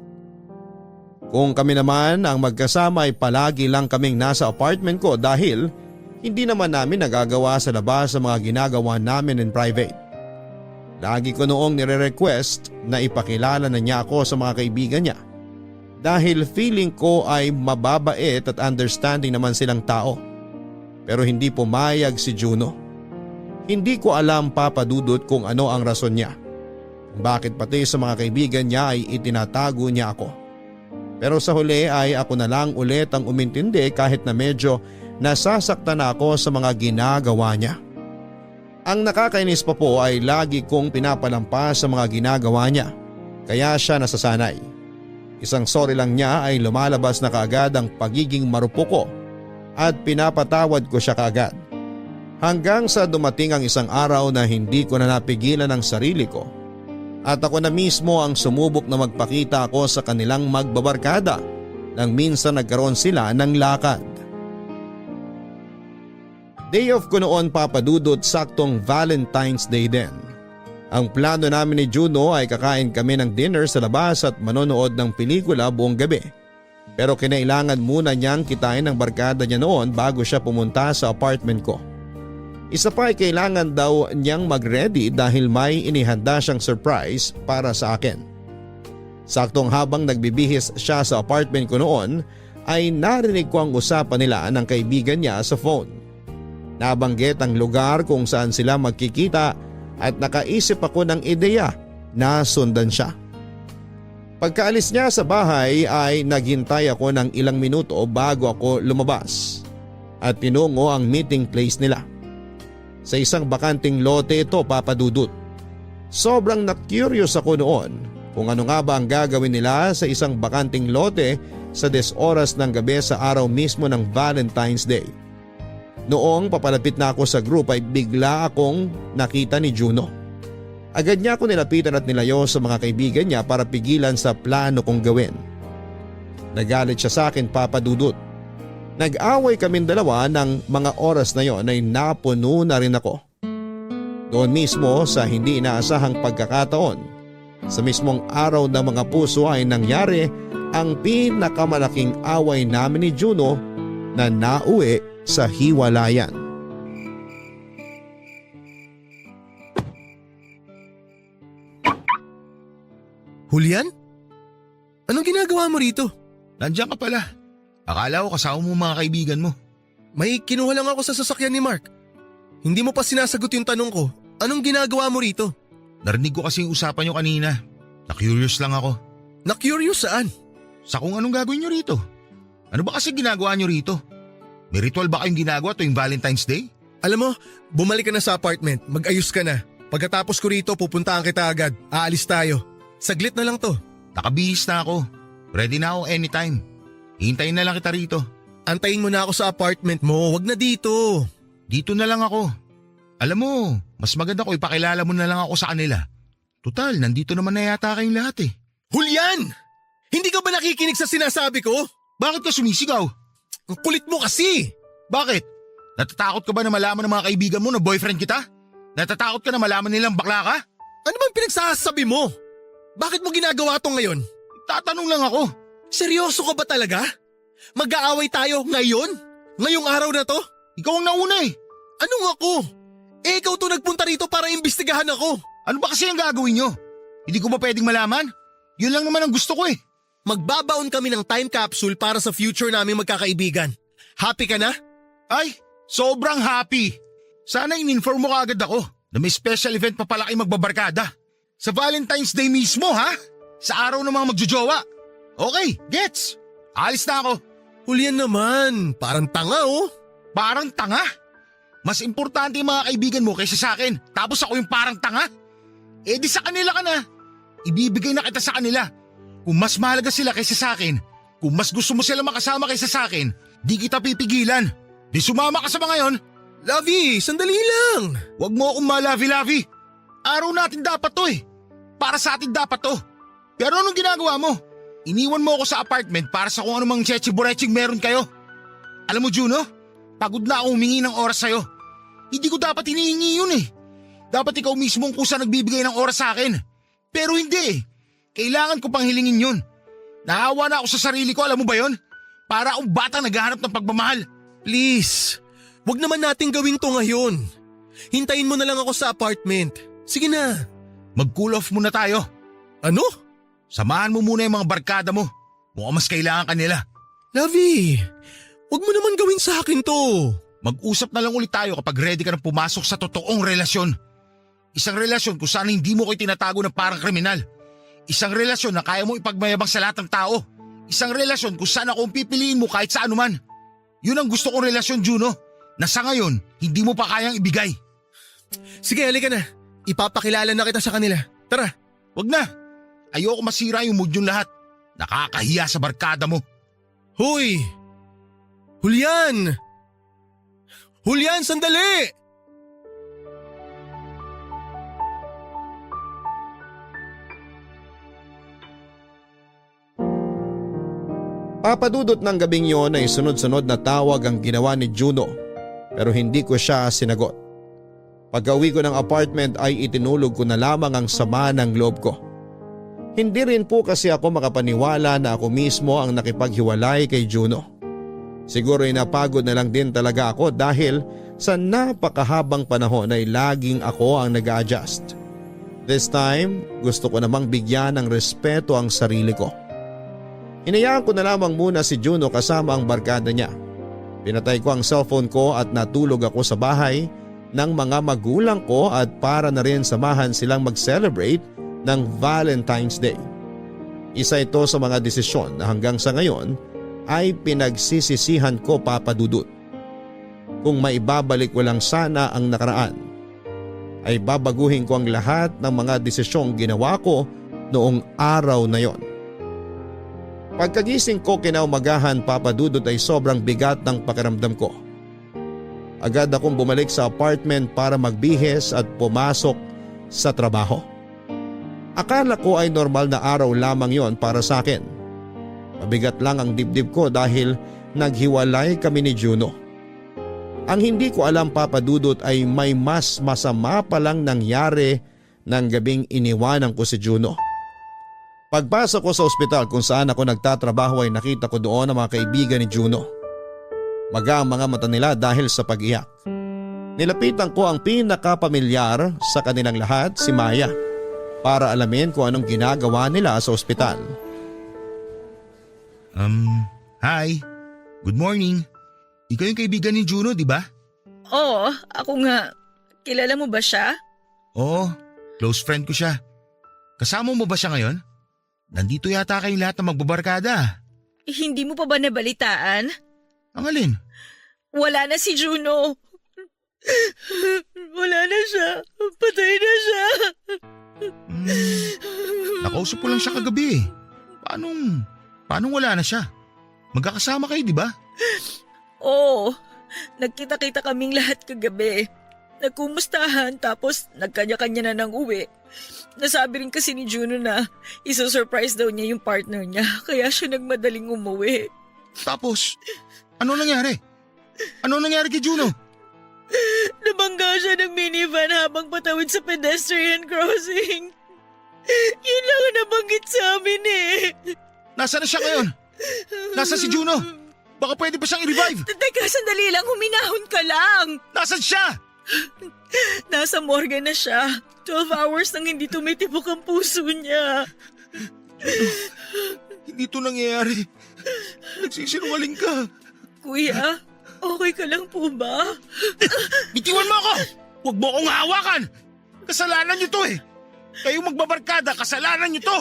Kung kami naman ang magkasama ay palagi lang kaming nasa apartment ko dahil hindi naman namin nagagawa sa labas sa mga ginagawa namin in private. Lagi ko noong nire-request na ipakilala na niya ako sa mga kaibigan niya dahil feeling ko ay mababait at understanding naman silang tao. Pero hindi pumayag si Juno. Hindi ko alam papadudot kung ano ang rason niya. Bakit pati sa mga kaibigan niya ay itinatago niya ako. Pero sa huli ay ako na lang ulit ang umintindi kahit na medyo nasasaktan ako sa mga ginagawa niya. Ang nakakainis pa po ay lagi kong pinapalampas sa mga ginagawa niya, kaya siya nasasanay. Isang sorry lang niya ay lumalabas na kaagad ang pagiging marupok ko at pinapatawad ko siya kaagad. Hanggang sa dumating ang isang araw na hindi ko na napigilan ang sarili ko at ako na mismo ang sumubok na magpakita ako sa kanilang magbabarkada nang minsan nagkaroon sila ng lakad. Day off ko noon papadudot saktong Valentine's Day din. Ang plano namin ni Juno ay kakain kami ng dinner sa labas at manonood ng pelikula buong gabi. Pero kinailangan muna niyang kitain ng barkada niya noon bago siya pumunta sa apartment ko. Isa pa ay kailangan daw niyang mag-ready dahil may inihanda siyang surprise para sa akin. Saktong habang nagbibihis siya sa apartment ko noon ay narinig ko ang usapan nila ng kaibigan niya sa phone. Nabanggit ang lugar kung saan sila magkikita at nakaisip ako ng ideya na sundan siya. Pagkaalis niya sa bahay ay naghintay ako ng ilang minuto bago ako lumabas at tinungo ang meeting place nila. Sa isang bakanting lote ito papadudot. Sobrang na-curious ako noon kung ano nga ba ang gagawin nila sa isang bakanting lote sa 10 oras ng gabi sa araw mismo ng Valentine's Day. Noong papalapit na ako sa group ay bigla akong nakita ni Juno. Agad niya ako nilapitan at nilayo sa mga kaibigan niya para pigilan sa plano kong gawin. Nagalit siya sa akin papadudot. Nag-away kaming dalawa ng mga oras na yon ay napuno na rin ako. Doon mismo sa hindi inaasahang pagkakataon, sa mismong araw ng mga puso ay nangyari ang pinakamalaking away namin ni Juno na nauwi sa hiwalayan. Julian? Anong ginagawa mo rito? Nandiyan ka pala. Akala ko kasama mo mga kaibigan mo. May kinuha lang ako sa sasakyan ni Mark. Hindi mo pa sinasagot yung tanong ko. Anong ginagawa mo rito? Narinig ko kasi yung usapan nyo kanina. Na-curious lang ako. Na-curious saan? Sa kung anong gagawin nyo rito. Ano ba kasi ginagawa nyo rito? May ritual ba kayong ginagawa tuwing Valentine's Day? Alam mo, bumalik ka na sa apartment, mag-ayos ka na. Pagkatapos ko rito, pupuntahan kita agad. Aalis tayo. Saglit na lang to. Nakabihis na ako. Ready na ako anytime. Hintayin na lang kita rito. Antayin mo na ako sa apartment mo, wag na dito. Dito na lang ako. Alam mo, mas maganda ko ipakilala mo na lang ako sa kanila. Total, nandito naman na yata kayong lahat eh. Julian! Hindi ka ba nakikinig sa sinasabi ko? Bakit ka sumisigaw? Ang kulit mo kasi! Bakit? Natatakot ka ba na malaman ng mga kaibigan mo na boyfriend kita? Natatakot ka na malaman nilang bakla ka? Ano bang pinagsasabi mo? Bakit mo ginagawa to ngayon? Tatanong lang ako. Seryoso ka ba talaga? Mag-aaway tayo ngayon? Ngayong araw na to? Ikaw ang nauna eh. Anong ako? Ikaw to nagpunta rito para imbestigahan ako. Ano ba kasi ang gagawin nyo? Hindi ko ba pwedeng malaman? Yun lang naman ang gusto ko eh. Magbabaon kami ng time capsule para sa future naming magkakaibigan. Happy ka na? Ay, sobrang happy. Sana in-inform mo kaagad ako na may special event pa pala kayo magbabarkada. Sa Valentine's Day mismo ha? Sa araw ng mga magjojowa. Okay, gets. Alis na ako. Julian naman, parang tanga oh. Parang tanga? Mas importante yung mga kaibigan mo kaysa sa akin. Tapos ako yung parang tanga? Eh di sa kanila ka na. Ibibigay na kita sa kanila. Kung mas mahalaga sila kaysa sa akin, kung mas gusto mo sila makasama kaysa sa akin, di kita pipigilan. Di sumama ka sa mga yon. Lovey, sandali lang. Huwag mo akong malavi-lavi. Araw natin dapat to eh. Para sa atin dapat to. Pero anong ginagawa mo? Iniwan mo ako sa apartment para sa kung anumang chechi-boreching meron kayo. Alam mo Juno, pagod na ako humingi ng oras sa'yo. Hindi ko dapat hinihingi yun eh. Dapat ikaw mismo ang kusa nagbibigay ng oras sa akin. Pero hindi eh. Kailangan ko pang hilingin yun. Nahawa na ako sa sarili ko, alam mo ba yun? Para akong batang naghahanap ng pagmamahal. Please, wag naman natin gawin to ngayon. Hintayin mo na lang ako sa apartment. Sige na. Mag-cool off muna tayo. Ano? Samahan mo muna yung mga barkada mo. Mukhang mas kailangan ka nila. Lovey, wag mo naman gawin sa akin to. Mag-usap na lang ulit tayo kapag ready ka na pumasok sa totoong relasyon. Isang relasyon kung saan hindi mo ko itinatago na parang kriminal. Isang relasyon na kaya mo ipagmayabang sa lahat ng tao. Isang relasyon kung saan ako ang pipiliin mo kahit sa anuman. Yun ang gusto kong relasyon, Juno, na sa ngayon hindi mo pa kayang ibigay. Sige, halika na. Ipapakilala na kita sa kanila. Tara. Wag na. Ayoko masira yung mood yung lahat. Nakakahiya sa barkada mo. Hoy! Julian! Julian, sandali! Papadudot ng gabing yon ay sunod-sunod na tawag ang ginawa ni Juno pero hindi ko siya sinagot. Pag-uwi ko ng apartment ay itinulog ko na lamang ang sama ng loob ko. Hindi rin po kasi ako makapaniwala na ako mismo ang nakipaghiwalay kay Juno. Siguro ay napagod na lang din talaga ako dahil sa napakahabang panahon ay laging ako ang nag-a-adjust. This time, gusto ko namang bigyan ng respeto ang sarili ko. Hinayaan ko na lamang muna si Juno kasama ang barkada niya. Pinatay ko ang cellphone ko at natulog ako sa bahay ng mga magulang ko at para na rin samahan silang mag-celebrate ng Valentine's Day. Isa ito sa mga desisyon na hanggang sa ngayon ay pinagsisisihan ko, Papa Dudut. Kung maibabalik ko lang sana ang nakaraan, ay babaguhin ko ang lahat ng mga desisyong ginawa ko noong araw na yon. Pagkagising ko kinaumagahan, Papa Dudut, ay sobrang bigat ng pakiramdam ko. Agad akong bumalik sa apartment para magbihis at pumasok sa trabaho. Akala ko ay normal na araw lamang yon para sa akin. Mabigat lang ang dibdib ko dahil naghiwalay kami ni Juno. Ang hindi ko alam, Papa Dudut, ay may mas masama palang nangyari ng gabing iniwanan ko si Juno. Pagpasok ko sa ospital kung saan ako nagtatrabaho ay nakita ko doon ang mga kaibigan ni Juno. Maga ang mga mata nila dahil sa pag-iyak. Nilapitan ko ang pinakapamilyar sa kanilang lahat, si Maya, para alamin kung anong ginagawa nila sa ospital. Hi. Good morning. Ikaw yung kaibigan ni Juno, di ba? Oo, ako nga. Kilala mo ba siya? Oo, close friend ko siya. Kasama mo ba siya ngayon? Nandito yata kayong lahat na magbabarkada. Hindi mo pa ba nabalitaan? Ang alin? Wala na si Juno. Wala na siya. Patay na siya. Nakausap ko lang siya kagabi eh. Paano wala na siya? Magkakasama kayo, di ba? Oo. Nagkita-kita kaming lahat kagabi. Nagkumustahan tapos nagkanya-kanya na ng uwi. Nasabi rin kasi ni Juno na isa-surprise daw niya yung partner niya kaya siya nagmadaling umuwi. Tapos, ano nangyari? Ano nangyari kay Juno? Nabangga siya ng minivan habang patawid sa pedestrian crossing. Yun lang ang nabanggit sa amin eh. Nasaan na siya ngayon? Nasa si Juno? Baka pwede pa siyang i-revive. Teka, sandali lang, huminahon ka lang. Nasaan siya? Nasa morgue na siya. 12 hours nang hindi tumitibok ang puso niya. Hindi to nangyayari. Nagsisinungaling ka. Kuya, okay ka lang po ba? Bitiwan mo ako! Huwag mo akong hawakan! Kasalanan niyo to eh! Kayong magbabarkada, kasalanan niyo to!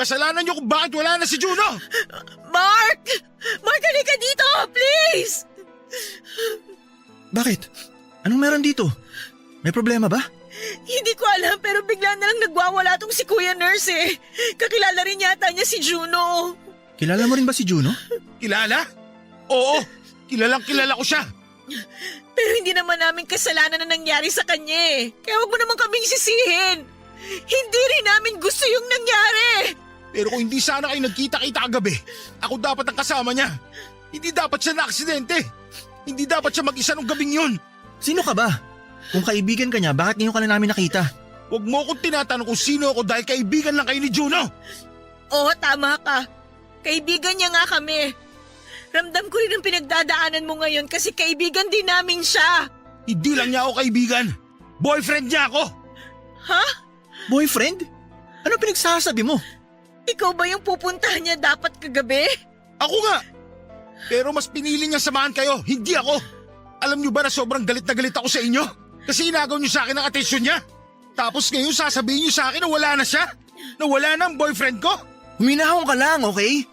Kasalanan niyo kung bakit wala na si Juno! Mark! Mark, halika dito! Please! Bakit? Anong meron dito? May problema ba? Hindi ko alam pero bigla na lang nagwawala tong si Kuya Nurse eh. Kakilala rin yata niya si Juno. Kilala mo rin ba si Juno? Kilala? Oo! Kilala ko siya! Pero hindi naman namin kasalanan na nangyari sa kanya eh. Kaya wag mo naman kaming sisihin. Hindi rin namin gusto yung nangyari. Pero kung hindi sana kayo nagkita-kita kagabi, ako dapat ang kasama niya. Hindi dapat siya na-aksidente. Hindi dapat siya mag-isa nung gabing yun. Sino ka ba? Kung kaibigan ka niya, bakit ngayon ka lang namin nakita? Huwag mo akong tinatanong kung sino ako dahil kaibigan lang kayo ni Juno. Oo, tama ka. Kaibigan niya nga kami. Ramdam ko rin ang pinagdadaanan mo ngayon kasi kaibigan din namin siya. Hindi lang niya ako kaibigan. Boyfriend niya ako. Ha? Boyfriend? Ano pinagsasabi mo? Ikaw ba yung pupuntahan niya dapat kagabi? Ako nga. Pero mas pinili niya samahan kayo, hindi ako. Alam niyo ba na sobrang galit na galit ako sa inyo? Kasi inagaw niyo sa akin ang atensyon niya. Tapos ngayon sasabihin niyo sa akin na wala na siya? Na wala na ang boyfriend ko? Huminahon ka lang, okay?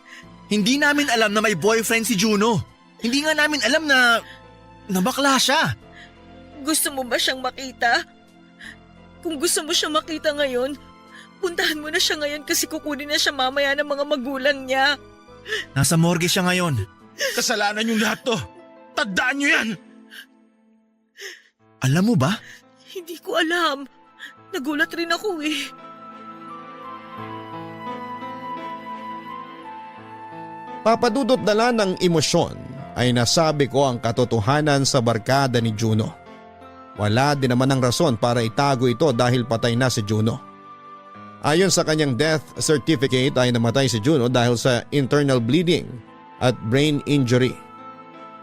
Hindi namin alam na may boyfriend si Juno. Hindi nga namin alam na bakla siya. Gusto mo ba siyang makita? Kung gusto mo siyang makita ngayon, puntahan mo na siya ngayon kasi kukunin na siya mamaya ng mga magulang niya. Nasa morgue siya ngayon. Kasalanan yung lahat to. Tandaan niyo yan. Alam mo ba? Hindi ko alam. Nagulat rin ako eh. Papadudot dala ng emosyon ay nasabi ko ang katotohanan sa barkada ni Juno. Wala din naman ang rason para itago ito dahil patay na si Juno. Ayon sa kanyang death certificate ay namatay si Juno dahil sa internal bleeding at brain injury.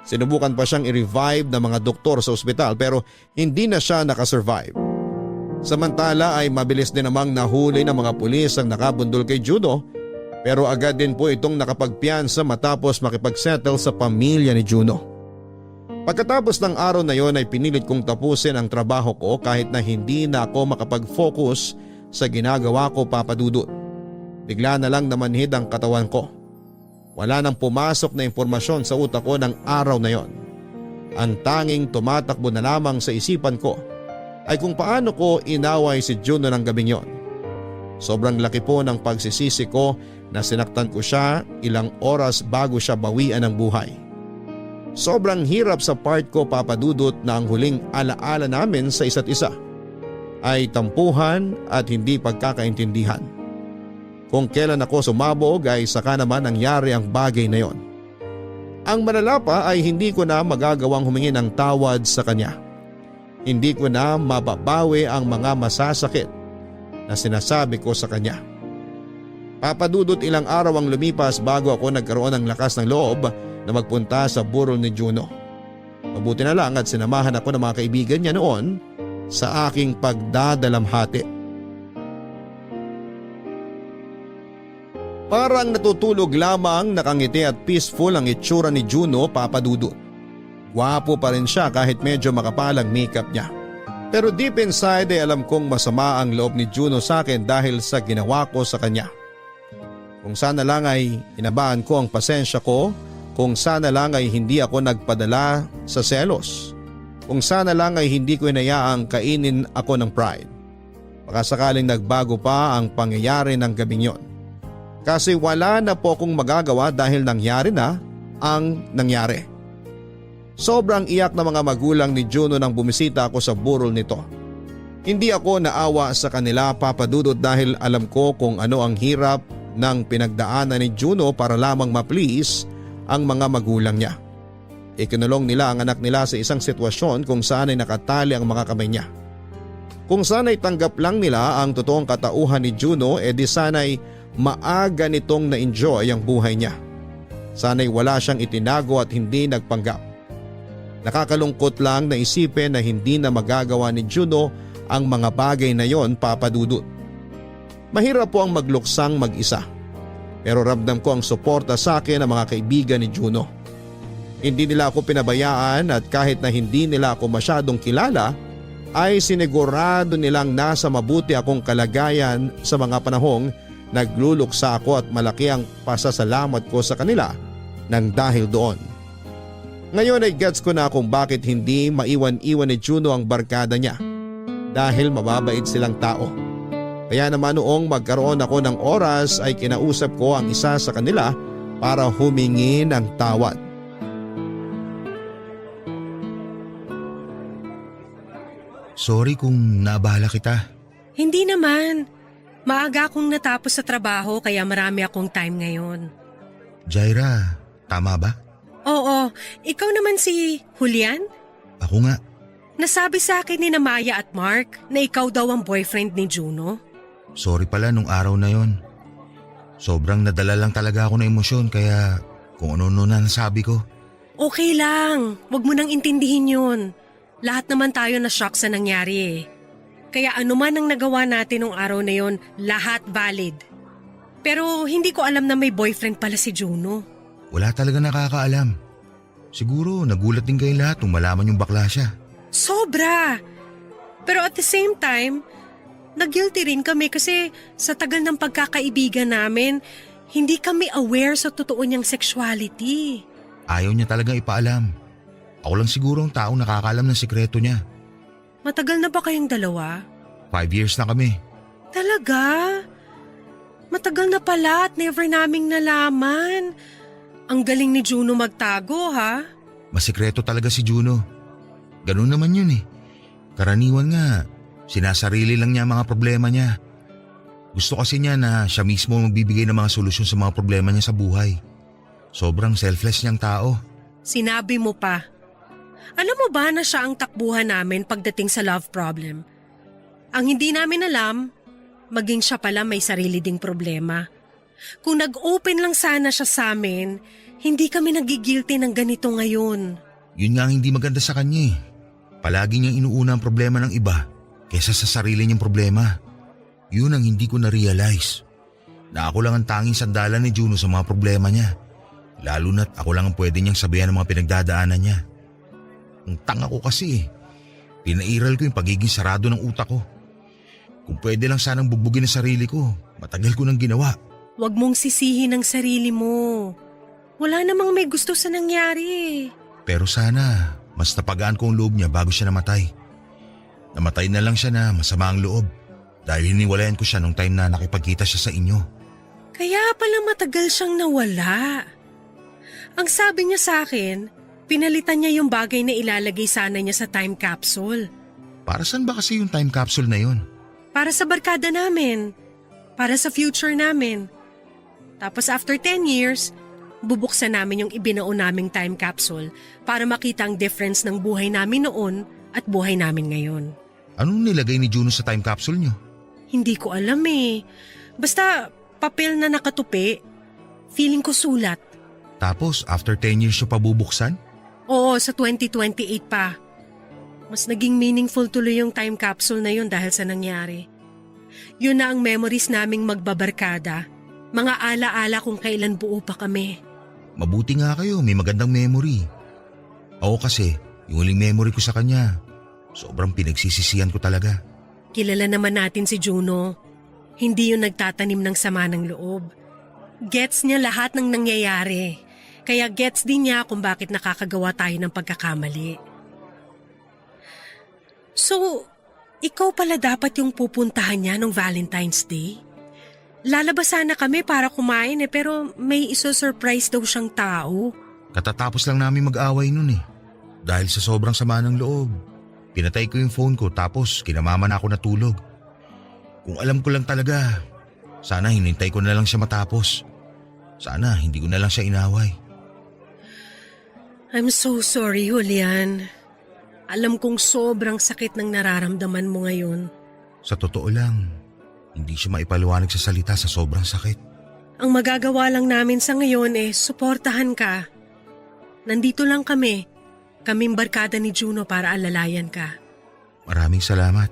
Sinubukan pa siyang i-revive ng mga doktor sa ospital pero hindi na siya nakasurvive. Samantala ay mabilis din namang nahuli ng mga pulis ang nakabundol kay Juno pero agad din po itong nakapagpiyansa matapos makipagsettle sa pamilya ni Juno. Pagkatapos ng araw na yon ay pinilit kong tapusin ang trabaho ko kahit na hindi na ako makapag-focus sa ginagawa ko, Papadudot. Bigla na lang namanhid ang katawan ko. Wala nang pumasok na impormasyon sa utak ko ng araw na yon. Ang tanging tumatakbo na lamang sa isipan ko ay kung paano ko inaway si Juno ng gabing yon. Sobrang laki po ng pagsisisi ko na sinaktan ko siya ilang oras bago siya bawian ng buhay. Sobrang hirap sa part ko, Papadudot, na ang huling alaala namin sa isa't isa ay tampuhan at hindi pagkakaintindihan. Kung kailan ako sumabog ay saka naman nangyari ang bagay na yon. Ang malala pa ay hindi ko na magagawang humingi ng tawad sa kanya. Hindi ko na mababawi ang mga masasakit na sinasabi ko sa kanya. Papadudot, ilang araw ang lumipas bago ako nagkaroon ng lakas ng loob na magpunta sa burol ni Juno. Mabuti na lang at sinamahan ako ng mga kaibigan niya noon sa aking pagdadalamhati. Parang natutulog lamang, nakangiti at peaceful ang itsura ni Juno, Papadudot. Gwapo pa rin siya kahit medyo makapalang makeup niya. Pero deep inside ay alam kong masama ang loob ni Juno sa akin dahil sa ginawa ko sa kanya. Kung sana lang ay inabaan ko ang pasensya ko, kung sana lang ay hindi ako nagpadala sa selos. Kung sana lang ay hindi ko inayaang kainin ako ng pride. Baka sakaling nagbago pa ang pangyayari ng gabing yon. Kasi wala na po akong magagawa dahil nangyari na ang nangyari. Sobrang iyak na mga magulang ni Juno nang bumisita ako sa burol nito. Hindi ako naawa sa kanila, Papa Dudut, dahil alam ko kung ano ang hirap ng pinagdaanan ni Juno para lamang ma-please ang mga magulang niya. Ikinulong nila ang anak nila sa isang sitwasyon kung saan ay nakatali ang mga kamay niya. Kung sana'y tanggap lang nila ang totoong katauhan ni Juno, di sana'y maaga nitong na-enjoy ang buhay niya. Sana'y wala siyang itinago at hindi nagpanggap. Nakakalungkot lang na isipin na hindi na magagawa ni Juno ang mga bagay na yon, Papa Dudut. Mahirap po ang magluksang mag-isa. Pero ramdam ko ang suporta sa akin ng mga kaibigan ni Juno. Hindi nila ako pinabayaan at kahit na hindi nila ako masyadong kilala, ay sinigurado nilang nasa mabuti akong kalagayan sa mga panahong nagluluksa ako at malaki ang pasasalamat ko sa kanila nang dahil doon. Ngayon ay gets ko na kung bakit hindi maiwan-iwan ni Juno ang barkada niya. Dahil mababait silang tao. Kaya naman noong magkaroon ako ng oras ay kinausap ko ang isa sa kanila para humingi ng tawad. Sorry kung naabala kita. Hindi naman. Maaga akong natapos sa trabaho kaya marami akong time ngayon. Jaira, tama ba? Oo, ikaw naman si Julian? Ako nga. Nasabi sa akin ni Maya at Mark na ikaw daw ang boyfriend ni Juno. Sorry pala nung araw na yon. Sobrang nadala lang talaga ako ng emosyon kaya kung ano-ano na nasabi ko. Okay lang, wag mo nang intindihin yun. Lahat naman tayo na shock sa nangyari eh. Kaya ano man ang nagawa natin nung araw na yon, lahat valid. Pero hindi ko alam na may boyfriend pala si Juno. Wala talaga nakakaalam. Siguro nagulat din kayo lahat nung malaman yung bakla siya. Sobra! Pero at the same time, nag-guilty rin kami kasi sa tagal ng pagkakaibigan namin, hindi kami aware sa totoo niyang sexuality. Ayaw niya talagang ipaalam. Ako lang siguro ang taong nakakaalam ng sikreto niya. Matagal na ba kayong dalawa? 5 years na kami. Talaga? Matagal na pala at never naming nalaman. Ang galing ni Juno magtago, ha? Masikreto talaga si Juno. Ganun naman yun eh. Karaniwan nga, sinasarili lang niya ang mga problema niya. Gusto kasi niya na siya mismo magbibigay ng mga solusyon sa mga problema niya sa buhay. Sobrang selfless niyang tao. Sinabi mo pa. Alam mo ba na siya ang takbuhan namin pagdating sa love problem? Ang hindi namin alam, maging siya pala may sarili ding problema. Kung nag-open lang sana siya sa amin, hindi kami nagigilty ng ganito ngayon. Yun nga ang hindi maganda sa kanya eh. Palagi niyang inuuna ang problema ng iba kesa sa sarili niyang problema. Yun ang hindi ko na-realize. Na ako lang ang tanging sandalan ni Juno sa mga problema niya. Lalo na't ako lang ang pwede niyang sabihan ng mga pinagdadaanan niya. Ang tanga ko kasi eh. Pinairal ko yung pagiging sarado ng utak ko. Kung pwede lang sanang bugbugin ang sarili ko, matagal ko nang ginawa. Huwag mong sisihin ang sarili mo. Wala namang may gusto sa nangyari. Pero sana, mas napagaan ko ang loob niya bago siya namatay. Namatay na lang siya na masama ang loob dahil hiniwalayan ko siya nung time na nakipagkita siya sa inyo. Kaya pala matagal siyang nawala. Ang sabi niya sa akin, pinalitan niya yung bagay na ilalagay sana niya sa time capsule. Para saan ba kasi yung time capsule na yun? Para sa barkada namin. Para sa future namin. Tapos after 10 years, bubuksan namin yung ibinao naming time capsule para makita ang difference ng buhay namin noon at buhay namin ngayon. Anong nilagay ni Juno sa time capsule niyo? Hindi ko alam eh. Basta papel na nakatupi. Feeling ko sulat. Tapos after 10 years siya pabubuksan? Oo, sa 2028 pa. Mas naging meaningful tuloy yung time capsule na yun dahil sa nangyari. Yun na ang memories naming magbabarkada. Mga ala-ala kung kailan buo pa kami. Mabuti nga kayo, may magandang memory. Ako kasi, yung huling memory ko sa kanya, sobrang pinagsisisihan ko talaga. Kilala naman natin si Juno. Hindi yun nagtatanim ng sama ng loob. Gets niya lahat ng nangyayari. Kaya gets din niya kung bakit nakakagawa tayo ng pagkakamali. So, ikaw pala dapat yung pupuntahan niya nung Valentine's Day? Lalabas sana kami para kumain pero may iso-surprise daw siyang tao. Katatapos lang namin mag-away nun eh. Dahil sa sobrang sama ng loob. Pinatay ko yung phone ko tapos kinamama na ako natulog. Kung alam ko lang talaga, sana hinintay ko na lang siya matapos. Sana hindi ko na lang siya inaway. I'm so sorry, Julian. Alam kong sobrang sakit ng nararamdaman mo ngayon. Sa totoo lang, hindi siya maipaliwanag sa salita sa sobrang sakit. Ang magagawa lang namin sa ngayon suportahan ka. Nandito lang kami. Kaming barkada ni Juno para alalayan ka. Maraming salamat.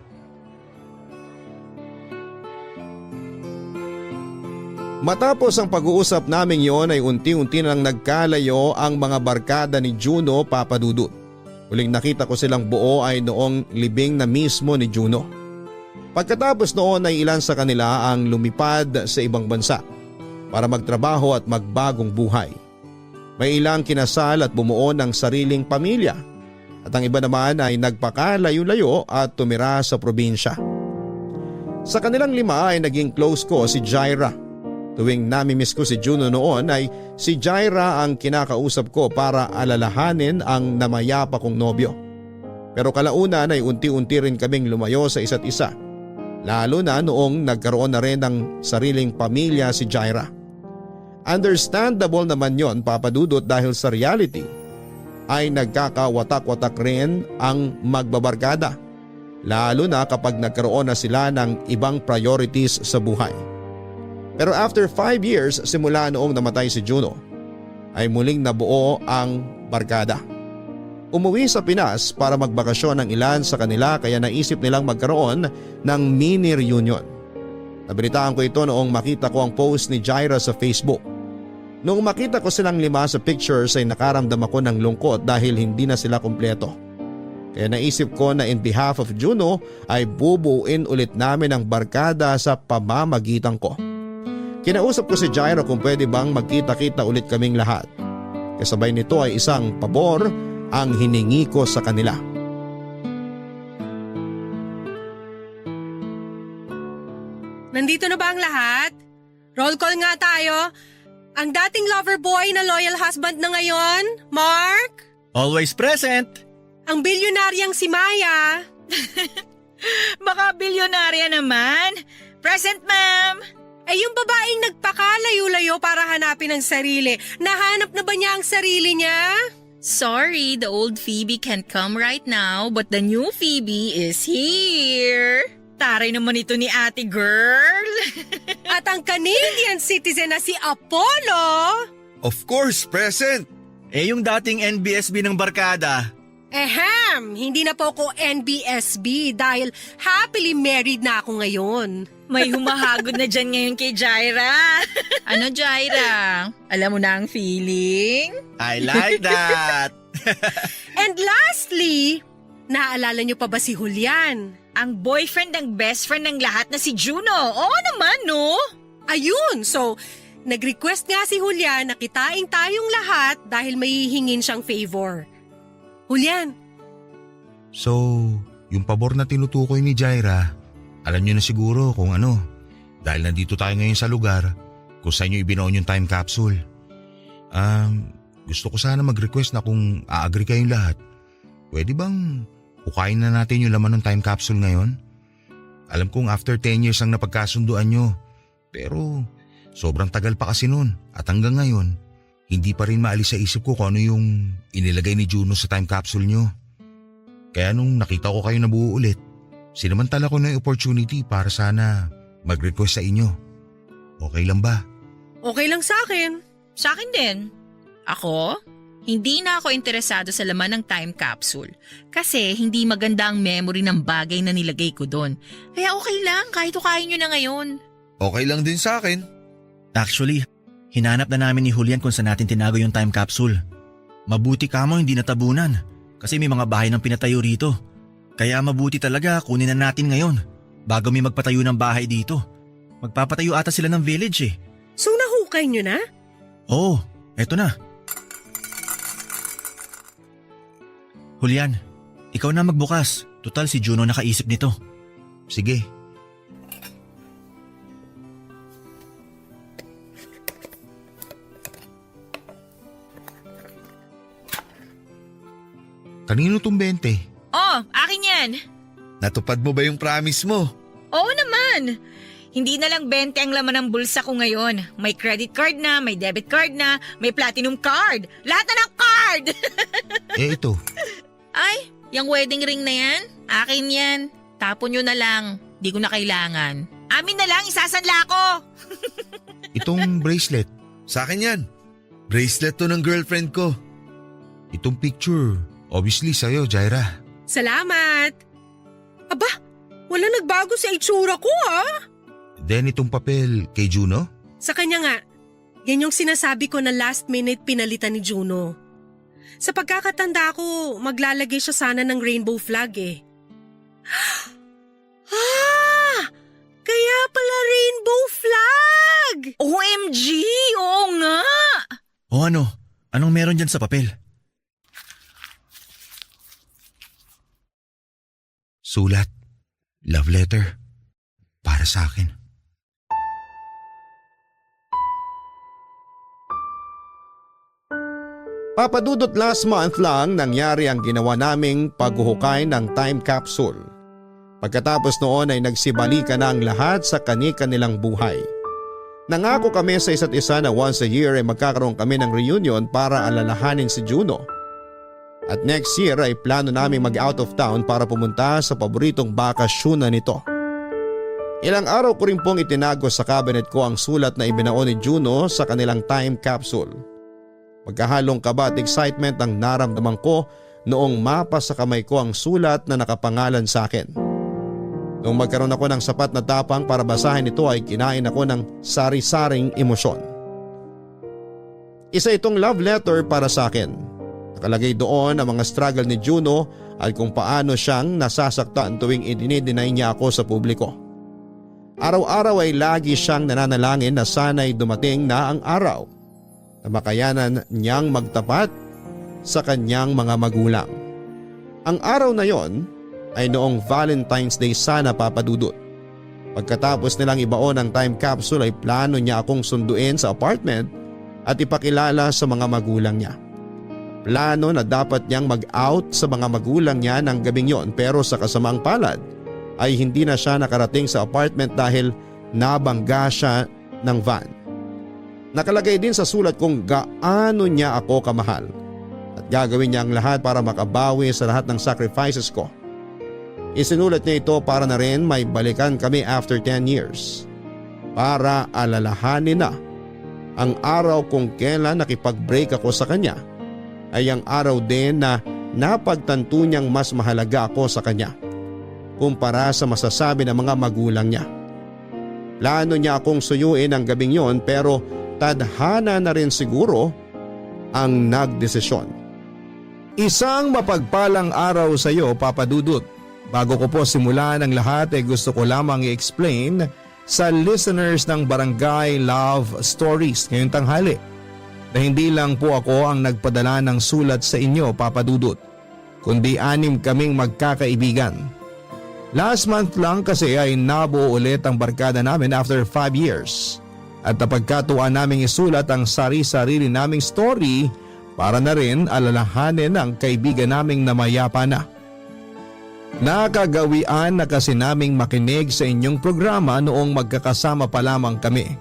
Matapos ang pag-uusap namin yon ay unti-unti nang nagkalayo ang mga barkada ni Juno, Papa Dudut. Huling nakita ko silang buo ay noong libing na mismo ni Juno. Pagkatapos noon ay ilan sa kanila ang lumipad sa ibang bansa para magtrabaho at magbagong buhay. May ilang kinasal at bumuo ng sariling pamilya at ang iba naman ay nagpakalayo-layo at tumira sa probinsya. Sa kanilang 5 ay naging close ko si Jaira. Tuwing namimiss ko si Juno noon ay si Jaira ang kinakausap ko para alalahanin ang namayapa kong nobyo. Pero kalaunan ay unti-unti rin kaming lumayo sa isa't isa. Lalo na noong nagkaroon na rin ng sariling pamilya si Jaira. Understandable naman yon, Papa Dudut, dahil sa reality ay nagkakawatak-watak rin ang magbabarkada. Lalo na kapag nagkaroon na sila ng ibang priorities sa buhay. Pero after 5 years simula noong namatay si Juno, ay muling nabuo ang barkada. Umuwi sa Pinas para magbakasyon ang ilan sa kanila kaya naisip nilang magkaroon ng mini reunion. Nabalitaan ko ito noong makita ko ang post ni Jaira sa Facebook. Noong makita ko silang 5 sa pictures ay nakaramdam ako ng lungkot dahil hindi na sila kumpleto. Kaya naisip ko na in behalf of Juno ay bubuuin ulit namin ang barkada sa pamamagitan ko. Kinausap ko si Jaira kung pwede bang magkita-kita ulit kaming lahat. Kasabay nito ay isang pabor ang hiningi ko sa kanila. Nandito na ba ang lahat? Roll call nga tayo. Ang dating lover boy na loyal husband na ngayon, Mark? Always present. Ang bilyonaryang si Maya? Baka bilyonarya naman. Present, ma'am. Yung babaeng nagpakalayo-layo para hanapin ang sarili. Nahanap na ba niya ang sarili niya? Sorry, the old Phoebe can't come right now, but the new Phoebe is here. Taray naman ito ni ate girl. At ang Canadian citizen na si Apollo? Of course, present. Yung dating NBSB ng barkada. Hindi na po ako NBSB dahil happily married na ako ngayon. May humahagod na dyan ngayon kay Jaira. Ano, Jaira? Alam mo na ang feeling? I like that. And lastly, naaalala niyo pa ba si Julian? Ang boyfriend ng best friend ng lahat na si Juno. Oo naman, no? Ayun, so nag-request nga si Julian na kitain tayong lahat dahil may hihingin siyang favor. Julian. So, yung pabor na tinutukoy ni Jaira, alam niyo na siguro kung ano. Dahil nandito tayo ngayon sa lugar kung saan niyo ibinoon yung time capsule. Gusto ko sana mag-request na kung a-agree kayong lahat. Pwede bang hukayin na natin yung laman ng time capsule ngayon? Alam kong after 10 years ang napagkasunduan nyo. Pero sobrang tagal pa kasi nun at hanggang ngayon, hindi pa rin maalis sa isip ko kung ano yung inilagay ni Juno sa time capsule nyo. Kaya nung nakita ko kayo nabuo ulit, sinamantala ko na yung opportunity para sana mag-request sa inyo. Okay lang ba? Okay lang sa akin. Sa akin din. Ako? Hindi na ako interesado sa laman ng time capsule kasi hindi maganda ang memory ng bagay na nilagay ko doon. Kaya okay lang kahit hukayin nyo na ngayon. Okay lang din sa akin. Actually, hinanap na namin ni Julian kung saan natin tinago yung time capsule. Mabuti ka mo hindi natabunan kasi may mga bahay ng pinatayo rito. Kaya mabuti talaga kunin na natin ngayon bago may magpatayo ng bahay dito. Magpapatayo ata sila ng village eh. So nahukay nyo na? Oo, eto na. Julian, ikaw na magbukas. Total si Juno nakaisip nito. Sige. Kanino tong 20? Oh, akin yan. Natupad mo ba yung promise mo? Oo naman. Hindi na lang 20 ang laman ng bulsa ko ngayon. May credit card na, may debit card na, may platinum card. Lahat na ng card! Ito. Ay, yung wedding ring na yan? Akin yan. Tapon nyo na lang. Di ko na kailangan. Amin na lang, isasanla ko. Itong bracelet. Sa akin yan. Bracelet to ng girlfriend ko. Itong picture. Obviously sa'yo, Jaira. Salamat! Aba, wala nagbago sa itsura ko ah! Then itong papel kay Juno? Sa kanya nga, yan yung sinasabi ko na last minute pinalitan ni Juno. Sa pagkakatanda ko, maglalagay siya sana ng rainbow flag eh. Ah! Kaya pala rainbow flag! OMG! Oo nga! O ano? Anong meron dyan sa papel? Sulat. Love letter. Para sa akin. Papadudot last month lang nangyari ang ginawa naming paghuhukay ng time capsule. Pagkatapos noon ay nagsibalikan na ang lahat sa kani-kanilang buhay. Nangako kami sa isa't isa na once a year ay magkakaroon kami ng reunion para alalahanin si Juno. At next year ay plano naming mag-out of town para pumunta sa paboritong bakasyonan nito. Ilang araw ko rin pong itinago sa cabinet ko ang sulat na ibinaon ni Juno sa kanilang time capsule. Magkahalong kaba at excitement ang naramdaman ko noong mapa sa kamay ko ang sulat na nakapangalan sa akin. Noong magkaroon ako ng sapat na tapang para basahin ito ay kinain ako ng sari-saring emosyon. Isa itong love letter para sa akin. Nakalagay doon ang mga struggle ni Juno at kung paano siyang nasasaktan tuwing idinideny niya ako sa publiko. Araw-araw ay lagi siyang nananalangin na sana'y dumating na ang araw na makayanan niyang magtapat sa kanyang mga magulang. Ang araw na yon ay noong Valentine's Day sana, Papadudot. Pagkatapos nilang ibaon ang time capsule ay plano niya akong sunduin sa apartment at ipakilala sa mga magulang niya. Plano na dapat niyang mag-out sa mga magulang niya ng gabing yon pero sa kasamaang palad ay hindi na siya nakarating sa apartment dahil nabangga siya ng van. Nakalagay din sa sulat kung gaano niya ako kamahal at gagawin niya ang lahat para makabawi sa lahat ng sacrifices ko. Isinulat niya ito para na rin may balikan kami after 10 years. Para alalahanin na ang araw kung kailan nakipag-break ako sa kanya ay ang araw din na napagtanto niyang mas mahalaga ako sa kanya kumpara sa masasabi ng mga magulang niya. Plano niya akong suyuin ang gabing yon pero tadhana na rin siguro ang nagdesisyon. Isang mapagpalang araw sa iyo, Papadudut. Bago ko po simulan ang lahat ay gusto ko lamang i-explain sa listeners ng Barangay Love Stories ngayong tanghali na hindi lang po ako ang nagpadala ng sulat sa inyo, Papadudut, kundi 6 kaming magkakaibigan. Last month lang kasi ay nabuo ulit ang barkada namin after 5 years. At napagkatuwaan naming isulat ang sari-sarili naming story para na rin alalahanin ang kaibigan naming namayapa na. Nakagawian na kasi naming makinig sa inyong programa noong magkakasama pa lamang kami.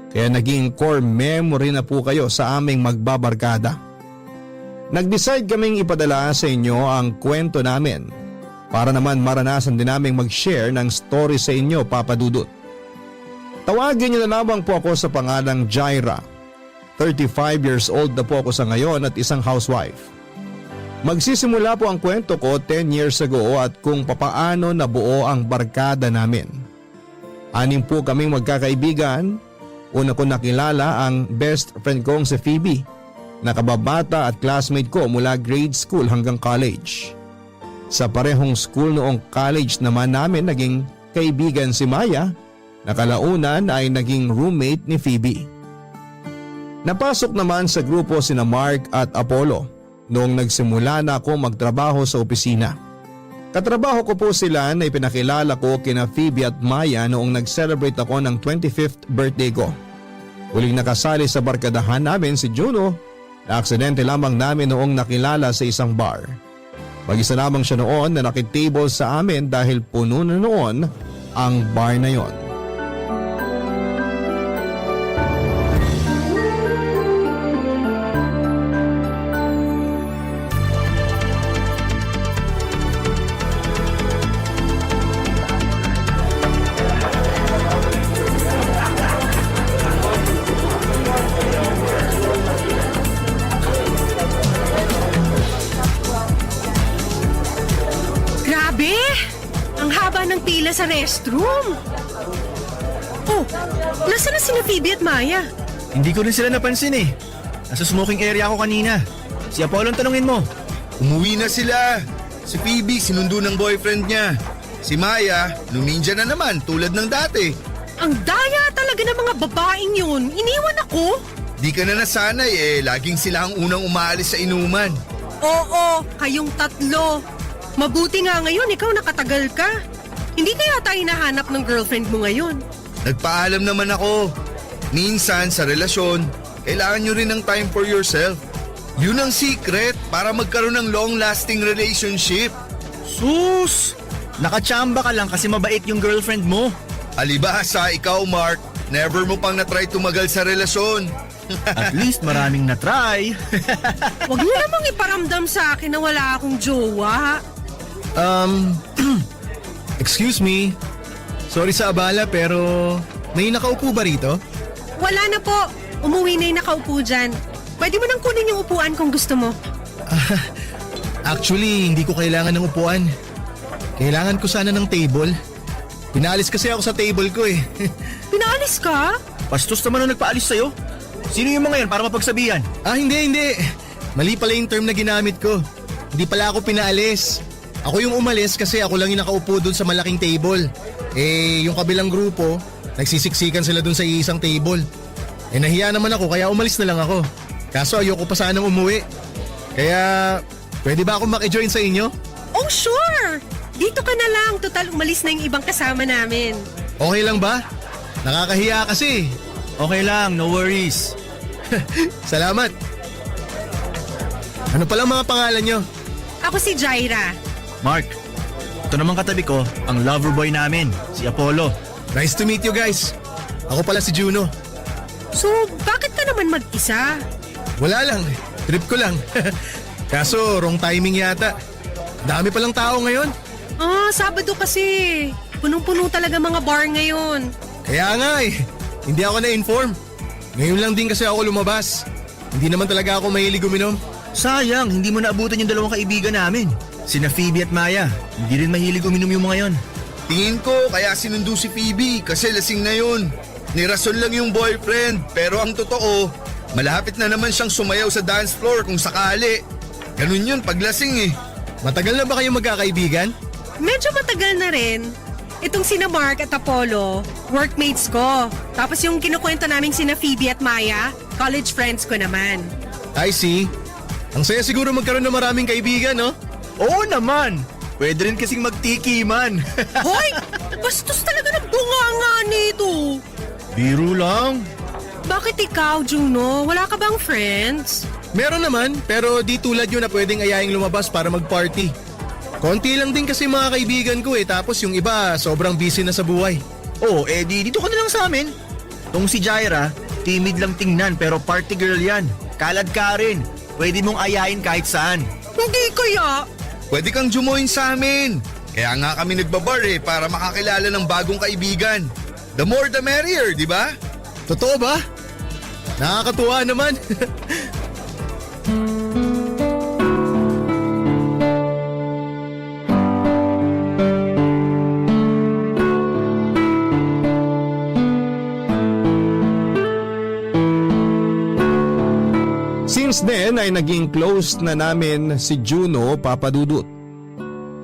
Kaya naging core memory na po kayo sa aming magbabarkada. Nag-decide kaming ipadala sa inyo ang kwento namin para naman maranasan din naming mag-share ng story sa inyo, Papadudut. Tawagin niyo na lamang po ako sa pangalang Jaira. 35 years old na po ako sa ngayon at isang housewife. Magsisimula po ang kwento ko 10 years ago at kung papaano nabuo ang barkada namin. 6 po kaming magkakaibigan. Una ko nakilala ang best friend kong si Phoebe, na kababata at classmate ko mula grade school hanggang college. Sa parehong school noong college naman namin naging kaibigan si Maya, na kalaunan ay naging roommate ni Phoebe. Napasok naman sa grupo sina Mark at Apollo noong nagsimula na ako magtrabaho sa opisina. Katrabaho ko po sila na ipinakilala ko kina Phoebe at Maya noong nag-celebrate ako ng 25th birthday ko. Huling nakasali sa barkadahan namin si Juno na aksidente lamang namin noong nakilala sa isang bar. Mag-isa lamang siya noon na nakitable sa amin dahil puno na noon ang bar na yon. Grabe! Ang haba ng pila sa restroom. Oh, nasa na sina Phoebe at Maya? Hindi ko rin sila napansin eh. Nasa smoking area ako kanina. Si Apollo ang tanungin mo. Umuwi na sila. Si Phoebe sinundo ng boyfriend niya. Si Maya, luminja na naman tulad ng dati. Ang daya talaga ng mga babaeng yun. Iniwan ako. Di ka na nasanay eh, laging sila ang unang umaalis sa inuman. Oo, kayong tatlo. Mabuti nga ngayon, ikaw nakatagal ka. Hindi kaya tayo nahanap ng girlfriend mo ngayon? Nagpaalam naman ako. Minsan sa relasyon, kailangan nyo rin ng time for yourself. Yun ang secret para magkaroon ng long-lasting relationship. Sus! Nakachamba ka lang kasi mabait yung girlfriend mo. Alibasa, ikaw Mark, never mo pang natry tumagal sa relasyon. At least maraming na-try. Huwag niyo namang iparamdam sa akin na wala akong jowa. Excuse me. Sorry sa abala pero may nakaupo ba rito? Wala na po. Umuwi na yung nakaupo dyan. Pwede mo nang kunin yung upuan kung gusto mo. Actually, hindi ko kailangan ng upuan. Kailangan ko sana ng table. Pinalis kasi ako sa table ko eh. Pinaalis ka? Bastos naman ang nagpaalis sa'yo. Sino yung mga yan para mapagsabihan? Hindi. Mali pala yung term na ginamit ko. Hindi pala ako pinaalis. Ako yung umalis kasi ako lang yung nakaupo dun sa malaking table. Eh, yung kabilang grupo, nagsisiksikan sila dun sa isang table. Eh, nahiya naman ako kaya umalis na lang ako. Kaso ayoko pa sanang umuwi. Kaya, pwede ba akong makijoin sa inyo? Oh, sure! Dito ka na lang. Total, umalis na yung ibang kasama namin. Okay lang ba? Nakakahiya kasi. Okay lang, no worries. Salamat. Ano palang mga pangalan nyo? Ako si Jaira. Mark, ito naman katabi ko, ang lover boy namin, si Apollo. Nice to meet you guys. Ako pala si Juno. So, bakit ka naman mag-isa? Wala lang, trip ko lang. Kaso wrong timing yata. Dami palang tao ngayon. Sabado kasi. Punong-puno talaga mga bar ngayon. Kaya nga eh, hindi ako na-inform. Ngayon lang din kasi ako lumabas. Hindi naman talaga ako mahilig uminom. Sayang, hindi mo naabutan yung dalawang kaibigan namin. Sina Phoebe at Maya, hindi rin mahilig uminom yung mga yon. Tingin ko kaya sinundo si Phoebe kasi lasing na yun. Nirason lang yung boyfriend pero ang totoo, malapit na naman siyang sumayaw sa dance floor kung sakali. Ganun yun pag lasing eh. Matagal na ba kayong magkakaibigan? Medyo matagal na rin. Itong sina Mark at Apollo, workmates ko. Tapos yung kinukwento naming sina Phoebe at Maya, college friends ko naman. I see. Ang saya siguro magkaroon ng maraming kaibigan, no? Oo naman! Pwede rin kasing magtikiman. Hoy! Bastos talaga ng bunganga nito. Biro lang. Bakit ikaw, Juno? Wala ka bang friends? Meron naman, pero di tulad yun na pwedeng ayaing lumabas para mag-party. Konti lang din kasi mga kaibigan ko eh, tapos yung iba sobrang busy na sa buhay. Oo, dito ka na lang sa amin. Tong si Jaira, timid lang tingnan pero party girl yan. Kalad ka rin. Pwede mong ayain kahit saan. Hindi kaya. Pwede kang jumoin sa amin. Kaya nga kami nagbabar eh para makakilala ng bagong kaibigan. The more the merrier, di ba? Totoo ba? Nakakatuwa naman. Since then ay naging close na namin si Juno Papadudut.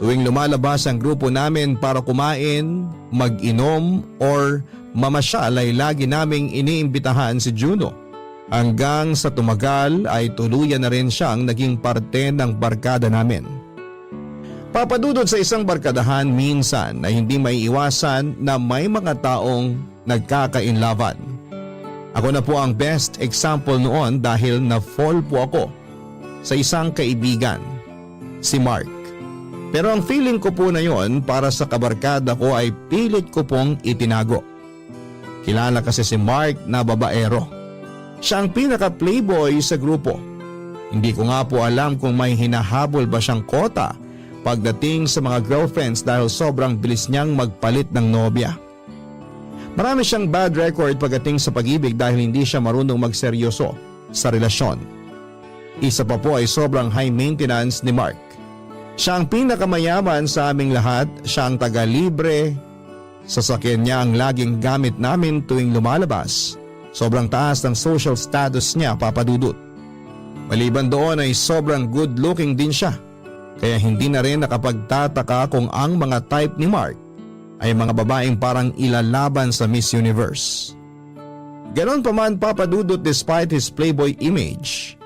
Tuwing lumalabas ang grupo namin para kumain, mag-inom or mamasyal ay lagi naming iniimbitahan si Juno. Hanggang sa tumagal ay tuluyan na rin siyang naging parte ng barkada namin. Papadudod sa isang barkadahan minsan na hindi maiiwasan na may mga taong nagkakainlaban. Ako na po ang best example noon dahil na-fall po ako sa isang kaibigan, si Mark. Pero ang feeling ko po na yon para sa kabarkada ko ay pilit ko pong itinago. Kilala kasi si Mark na babaero. Siya ang pinaka-playboy sa grupo. Hindi ko nga po alam kung may hinahabol ba siyang kota pagdating sa mga girlfriends dahil sobrang bilis niyang magpalit ng nobya. Marami siyang bad record pagdating sa pag-ibig dahil hindi siya marunong magseryoso sa relasyon. Isa pa po ay sobrang high maintenance ni Mark. Siya ang pinakamayaman sa aming lahat, siya ang taga-libre. Sasakyan niya ang laging gamit namin tuwing lumalabas. Sobrang taas ng social status niya, papadudot. Maliban doon ay sobrang good looking din siya. Kaya hindi na rin nakapagtataka kung ang mga type ni Mark ay mga babaeng parang ilalaban sa Miss Universe. Ganon pa man, papadudot, despite his playboy image,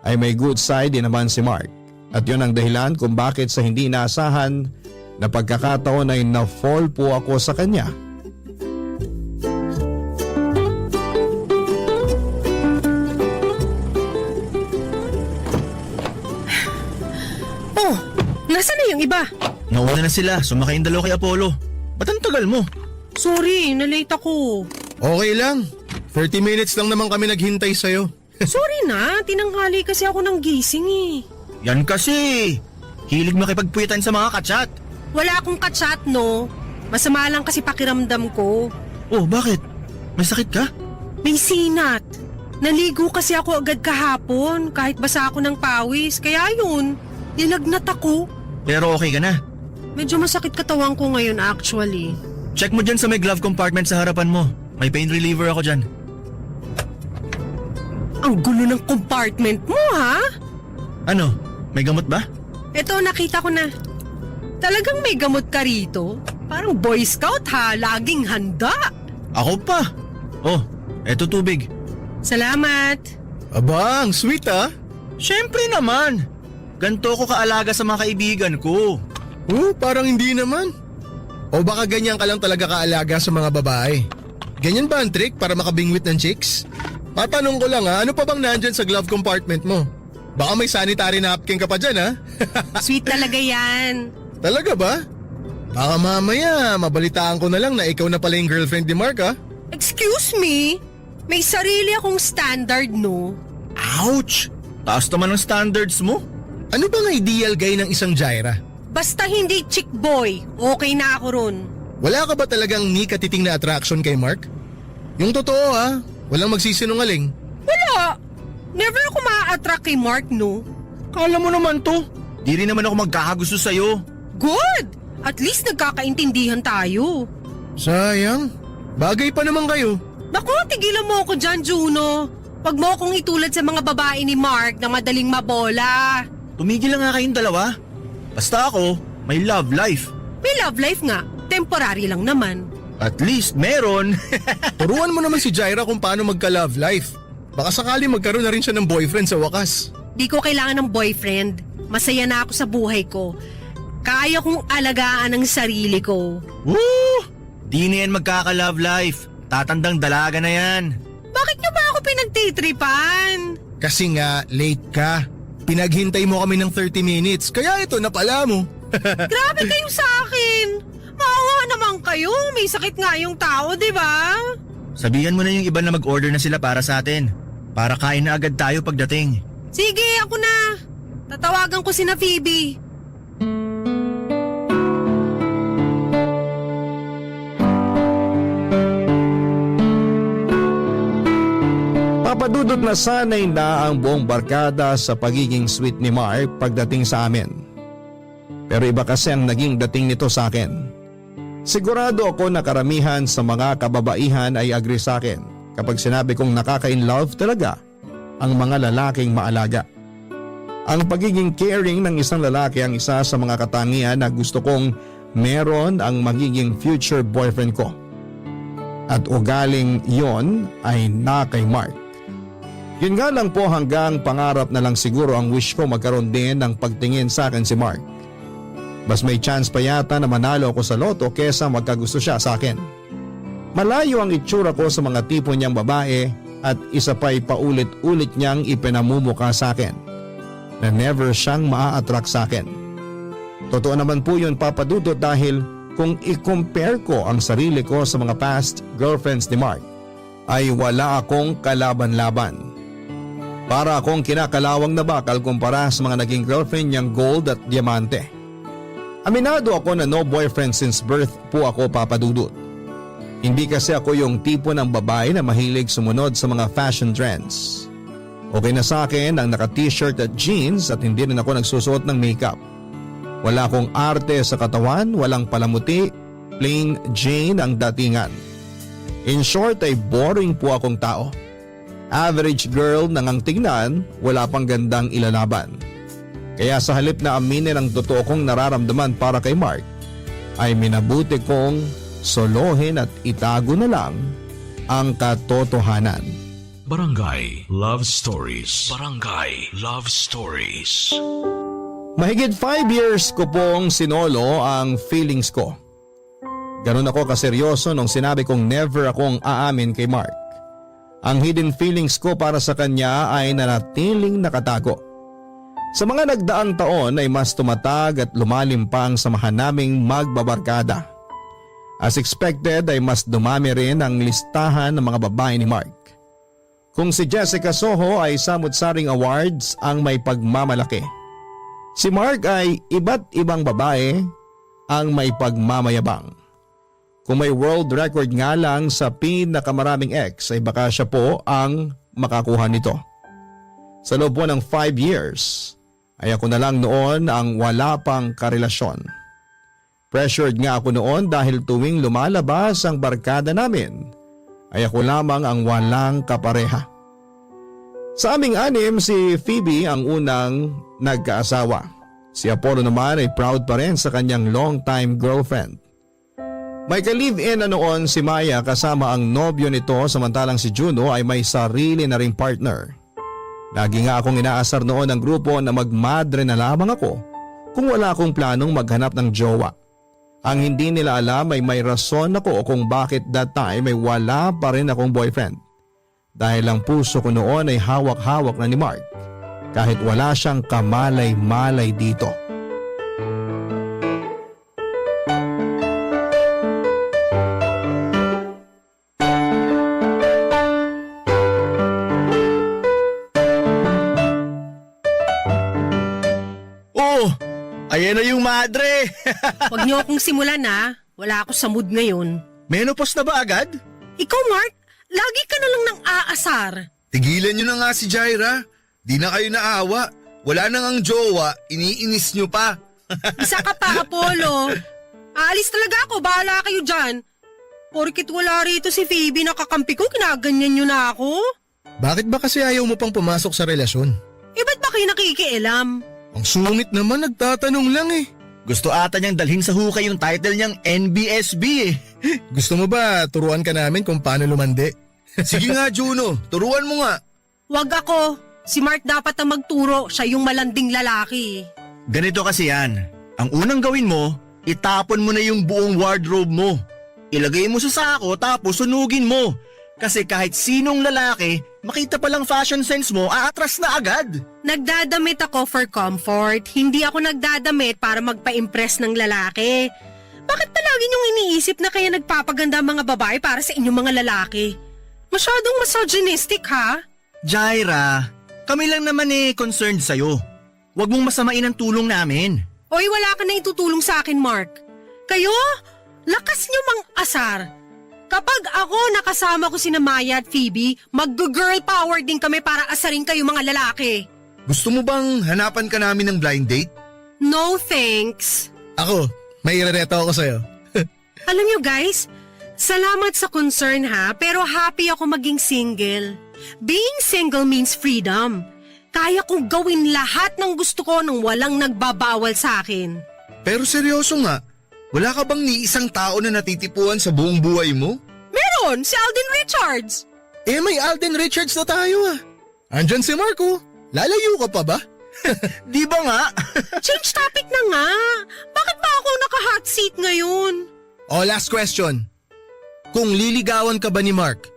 ay may good side din naman si Mark. At yun ang dahilan kung bakit sa hindi inaasahan na pagkakataon ay na-fall po ako sa kanya. Oh, nasaan na yung iba? Nauna na sila, sumakay yung dalawa kay Apollo. Ba't ang tagal mo? Sorry, nalate ako. Okay lang. 30 minutes lang naman kami naghintay sa'yo. Sorry na, tinanghali kasi ako ng gising eh. Yan kasi. Hilig makipagpuyitan sa mga kachat. Wala akong kachat, no? Masama lang kasi pakiramdam ko. Oh, bakit? May sakit ka? May sinat. Naligo kasi ako agad kahapon kahit basa ako ng pawis. Kaya yun, nilagnat ako. Pero okay ka na. Medyo masakit katawan ko ngayon actually. Check mo dyan sa may glove compartment sa harapan mo. May pain reliever ako dyan. Ang gulo ng compartment mo, ha? Ano? May gamot ba? Eto, nakita ko na. Talagang may gamot ka rito. Parang Boy Scout ha, laging handa. Ako pa. Oh, eto tubig. Salamat. Aba, ang sweet ah. Siyempre naman. Ganto ko kaalaga sa mga kaibigan ko. Parang hindi naman. O baka ganyan ka lang talaga kaalaga sa mga babae. Ganyan ba ang trick para makabingwit ng chicks? Matanong ko lang ano pa bang nandyan sa glove compartment mo? Baka may sanitary napkin ka pa dyan ha? Sweet talaga yan. Talaga ba? Baka mamaya mabalitaan ko na lang na ikaw na pala yung girlfriend ni Mark ha? Excuse me? May sarili akong standard, no? Ouch! Taas naman ang standards mo. Ano bang ideal guy ng isang Jaira? Basta hindi chick boy, okay na ako ron. Wala ka ba talagang ni katiting na attraction kay Mark? Yung totoo ha, walang magsisinungaling. Wala! Never ako ma-attract kay Mark, no? Kala mo naman to. Di rin naman ako magkakagusto sa'yo. Good! At least nagkakaintindihan tayo. Sayang, bagay pa naman kayo. Naku, tigilan mo ako dyan, Juno. Huwag mo akong itulad sa mga babae ni Mark na madaling mabola. Tumigil lang nga kayong dalawa. Basta ako, may love life. May love life nga, temporary lang naman. At least meron. Turuan mo naman si Jaira kung paano magka-love life. Baka sakali magkaroon na rin siya ng boyfriend sa wakas. Di ko kailangan ng boyfriend. Masaya na ako sa buhay ko. Kaya kong alagaan ang sarili ko. Woo! Di na yan magkaka-love life. Tatandang dalaga na yan. Bakit nyo ba ako pinagtitripan? Kasi nga, late ka. Pinaghintay mo kami ng 30 minutes, kaya ito napala mo. Grabe kayo sa akin. Maawa naman kayo. May sakit nga yung tao, di ba? Sabihan mo na yung iba na mag-order na sila para sa atin. Para kain na agad tayo pagdating. Sige, ako na. Tatawagan ko si na Phoebe. Papadudot na sanay na ang buong barkada sa pagiging sweet ni Mark pagdating sa amin. Pero iba kasi ang naging dating nito sa akin. Sigurado ako na karamihan sa mga kababaihan ay agree sa akin kapag sinabi kong nakaka-inlove talaga ang mga lalaking maalaga. Ang pagiging caring ng isang lalaki ang isa sa mga katangian na gusto kong meron ang magiging future boyfriend ko. At ugaling yon ay na kay Mark. Yun nga lang po, hanggang pangarap na lang siguro ang wish ko magkaroon din ng pagtingin sa akin si Mark. Mas may chance pa yata na manalo ako sa loto kesa magkagusto siya sa akin. Malayo ang itsura ko sa mga tipo niyang babae at isa pa'y paulit-ulit niyang ipinamumukha sa akin na never siyang maa-attract sa akin. Totoo naman po yun, Papa Dudut, dahil kung i-compare ko ang sarili ko sa mga past girlfriends ni Mark ay wala akong kalaban-laban. Para akong kinakalawang na bakal kumpara sa mga naging girlfriend niyang gold at diamante. Aminado ako na no boyfriend since birth po ako, Papa Dudut. Hindi kasi ako yung tipo ng babae na mahilig sumunod sa mga fashion trends. Okay na sa akin ang naka-t-shirt at jeans at hindi rin ako nagsusuot ng makeup. Wala akong arte sa katawan, walang palamuti, plain Jane ang datingan. In short ay boring po akong tao. Average girl nang ang tingnan, wala pang gandang ilalaban. Kaya sa halip na aminin ang totoo kong nararamdaman para kay Mark, ay minabuti kong solohin at itago na lang ang katotohanan. Barangay Love Stories. Barangay Love Stories. Mahigit 5 years ko pong sinolo ang feelings ko. Ganun ako kaseryoso nung sinabi kong never akong aamin kay Mark. Ang hidden feelings ko para sa kanya ay nanatiling nakatago. Sa mga nagdaang taon ay mas tumatag at lumalim pa ang samahan naming magbabarkada. As expected ay mas dumami rin ang listahan ng mga babae ni Mark. Kung si Jessica Soho ay samut-saring awards ang may pagmamalaki. Si Mark ay iba't ibang babae ang may pagmamayabang. Kung may world record nga lang sa pinakamaraming ex ay baka siya po ang makakuha nito. Sa loob po ng 5 years ay ako na lang noon ang wala pang karelasyon. Pressured nga ako noon dahil tuwing lumalabas ang barkada namin ay ako lamang ang walang kapareha. Sa aming anim, si Phoebe ang unang nagkaasawa. Si Apollo naman ay proud pa rin sa kanyang long-time girlfriend. May ka-live-in na noon si Maya kasama ang nobyo nito samantalang si Juno ay may sarili na ring partner. Lagi nga akong inaasar noon ng grupo na magmadre na lamang ako kung wala akong planong maghanap ng jowa. Ang hindi nila alam ay may rason ako kung bakit that time ay wala pa rin akong boyfriend. Dahil ang puso ko noon ay hawak-hawak na ni Mark kahit wala siyang kamalay-malay dito. Oh, ayan na yung madre. Huwag niyo akong simulan ha. Wala ako sa mood ngayon. Menopause na ba agad? Ikaw Mark, lagi ka na lang nang aasar. Tigilan nyo na nga si Jaira. Di na kayo naawa. Wala nang ang jowa, iniinis nyo pa. Isa ka pa, Apollo. Aalis talaga ako, bahala kayo dyan. Porkit wala rito si Phoebe na kakampi ko, kinaganyan nyo na ako. Bakit ba kasi ayaw mo pang pumasok sa relasyon? Eh ba't ba kayo nakikialam? Ang sungit naman, nagtatanong lang eh. Gusto ata niyang dalhin sa hukay yung title niyang NBSB eh. Gusto mo ba turuan ka namin kung paano lumandi? Sige nga Juno, turuan mo nga. Wag ako. Si Mark dapat na magturo, siya yung malanding lalaki. Ganito kasi yan. Ang unang gawin mo, itapon mo na yung buong wardrobe mo. Ilagay mo sa sako tapos sunugin mo. Kasi kahit sinong lalaki, makita pa lang fashion sense mo, aatras na agad. Nagdadamit ako for comfort. Hindi ako nagdadamit para magpa-impress ng lalaki. Bakit palagi niyong iniisip na kaya nagpapaganda ang mga babae para sa inyong mga lalaki? Masyadong misogynistic ha? Jaira, kami lang naman concerned sa'yo. Huwag mong masamain ang tulong namin. Oy, wala ka na itutulong sa akin, Mark. Kayo, lakas niyo mang asar. Kapag ako nakasama ko sina Maya at Phoebe, mag-girl power din kami para asarin kayo mga lalaki. Gusto mo bang hanapan ka namin ng blind date? No thanks. Ako, may irereto ako sa'yo. Alam niyo guys, salamat sa concern ha, pero happy ako maging single. Being single means freedom. Kaya kong gawin lahat ng gusto ko nang walang nagbabawal sa akin. Pero seryoso nga, wala ka bang ni isang tao na natitipuan sa buong buhay mo? Meron, si Alden Richards. Eh may Alden Richards na tayo ah. Andyan si Marco. Lalayo ka pa ba? Di ba nga? Change topic na nga. Bakit ba seat ngayon. Oh, last question. Kung liligawan ka ba ni Mark,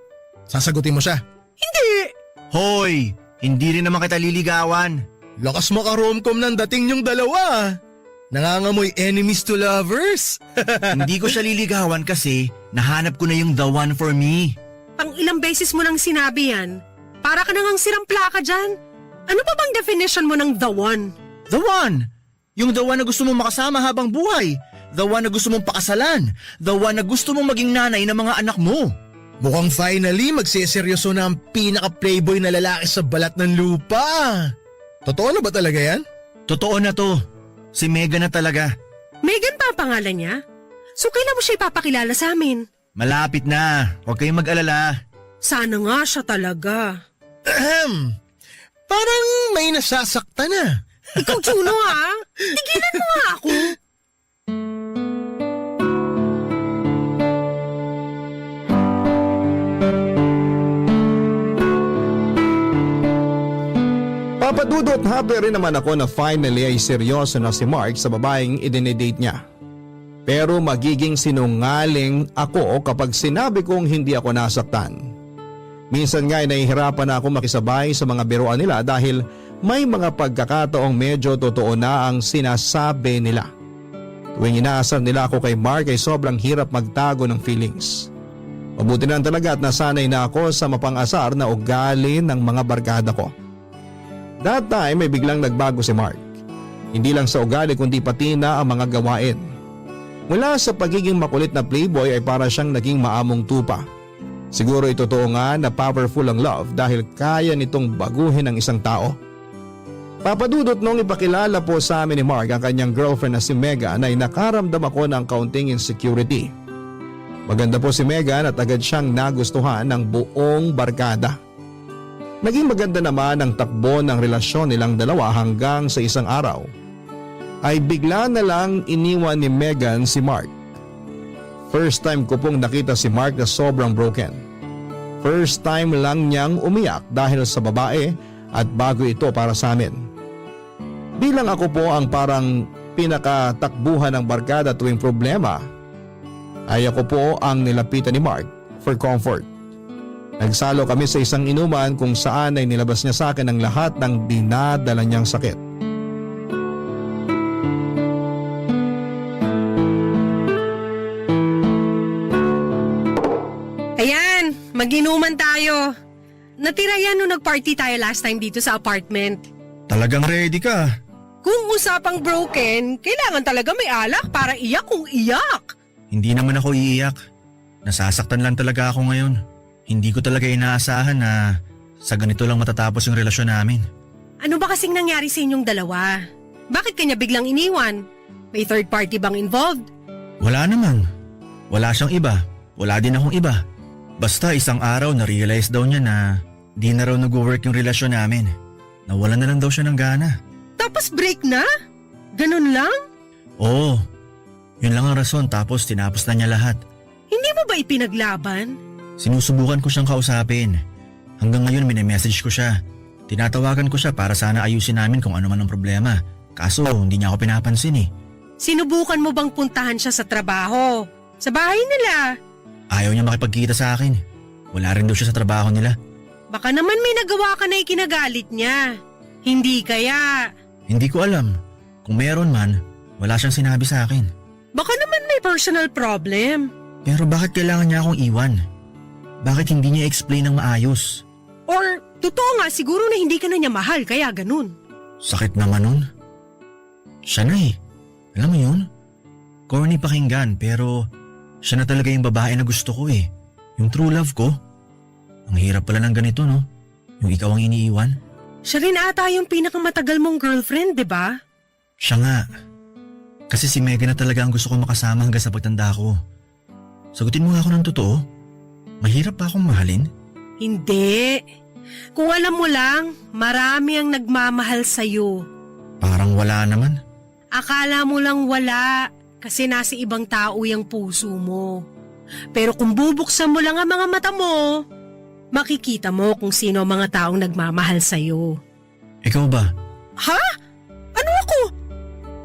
sasagutin mo siya? Hindi. Hoy, hindi rin naman kita liligawan. Lakas maka-romcom ng dating yung dalawa. Nangangamoy enemies to lovers. Hindi ko siya liligawan kasi nahanap ko na yung the one for me. Pang ilang beses mo nang sinabi yan. Para ka nang sirang plaka dyan. Ano ba bang definition mo ng the one? The one! Yung the one na gusto mong makasama habang buhay. The one na gusto mong pakasalan. The one na gusto mong maging nanay ng mga anak mo. Mukhang finally magseseryoso na ang pinaka-playboy na lalaki sa balat ng lupa. Totoo na ba talaga yan? Totoo na to. Si Megan na talaga. Megan pa ang pangalan niya? So kailan mo siya ipapakilala sa amin? Malapit na. Huwag kayong mag-alala. Sana nga siya talaga. Parang may nasasaktan na. Ikaw, Juno ha? Tigilan mo nga ako. Papadudot happy rin naman ako na finally ay seryoso na si Mark sa babaeng idinedate niya. Pero magiging sinungaling ako kapag sinabi kong hindi ako nasaktan. Minsan nga ay nahihirapan na ako makisabay sa mga biruan nila dahil may mga pagkakataong medyo totoo na ang sinasabi nila. Tuwing inaasar nila ako kay Mark ay sobrang hirap magtago ng feelings. Mabuti na talaga at nasanay na ako sa mapang-asar na ugali ng mga barkada ko. That time ay biglang nagbago si Mark. Hindi lang sa ugali kundi pati na ang mga gawain. Mula sa pagiging makulit na playboy ay para siyang naging maamong tupa. Siguro ay totoo nga na powerful ang love dahil kaya nitong baguhin ang isang tao. Papadudot nung ipakilala po sa amin ni Mark ang kanyang girlfriend na si Megan ay nakaramdam ako ng kaunting insecurity. Maganda po si Megan at agad siyang nagustuhan ng buong barkada. Naging maganda naman ang takbo ng relasyon nilang dalawa hanggang sa isang araw ay bigla na lang iniwan ni Megan si Mark. First time ko pong nakita si Mark na sobrang broken. First time lang niyang umiyak dahil sa babae at bago ito para sa amin. Bilang ako po ang parang pinakatakbuhan ng barkada tuwing problema, ay ako po ang nilapitan ni Mark for comfort. Nagsalo kami sa isang inuman kung saan ay nilabas niya sa akin ang lahat ng dinadala niyang sakit. Ayan, mag-inuman tayo. Natira yan nung nag-party tayo last time dito sa apartment. Talagang ready ka. Kung usapang broken, kailangan talaga may alak para iyak kung iyak. Hindi naman ako iiyak. Nasasaktan lang talaga ako ngayon. Hindi ko talaga inaasahan na sa ganito lang matatapos yung relasyon namin. Ano ba kasing nangyari sa inyong dalawa? Bakit kanya biglang iniwan? May third party bang involved? Wala namang. Wala siyang iba. Wala din akong iba. Basta isang araw na-realize daw niya na di na raw nag-work yung relasyon namin. Nawalan na lang daw siya ng gana. Tapos break na? Ganun lang? Oo. Yun lang ang rason tapos tinapos na niya lahat. Hindi mo ba ipinaglaban? Sinusubukan ko siyang kausapin. Hanggang ngayon mini-message ko siya. Tinatawagan ko siya para sana ayusin namin kung ano man ang problema. Kaso hindi niya ako pinapansin eh. Sinubukan mo bang puntahan siya sa trabaho? Sa bahay nila? Ayaw niya makipagkita sa akin. Wala rin daw siya sa trabaho nila. Baka naman may nagawa ka na ikinagalit niya. Hindi kaya. Hindi ko alam. Kung meron man, wala siyang sinabi sa akin. Baka naman may personal problem. Pero bakit kailangan niya akong iwan? Bakit hindi niya explain ng maayos? Or totoo nga siguro na hindi ka na niya mahal kaya ganun. Sakit naman nun. Siya na eh. Alam mo yun? Corny pakinggan pero siya na talaga yung babae na gusto ko eh. Yung true love ko. Ang hirap pala ng ganito no? Yung ikaw ang iniiwan. Siya rin ata yung pinakamatagal mong girlfriend, di ba? Siya nga. Kasi si Megan na talaga ang gusto ko makasama hanggang sa pagtanda ko. Sagutin mo nga ako ng totoo. Mahirap ba akong mahalin? Hindi. Kung alam mo lang, marami ang nagmamahal sa'yo. Parang wala naman. Akala mo lang wala kasi nasa ibang tao yung puso mo. Pero kung bubuksan mo lang ang mga mata mo, makikita mo kung sino ang mga taong nagmamahal sa'yo. Ikaw ba? Ha? Ano ako?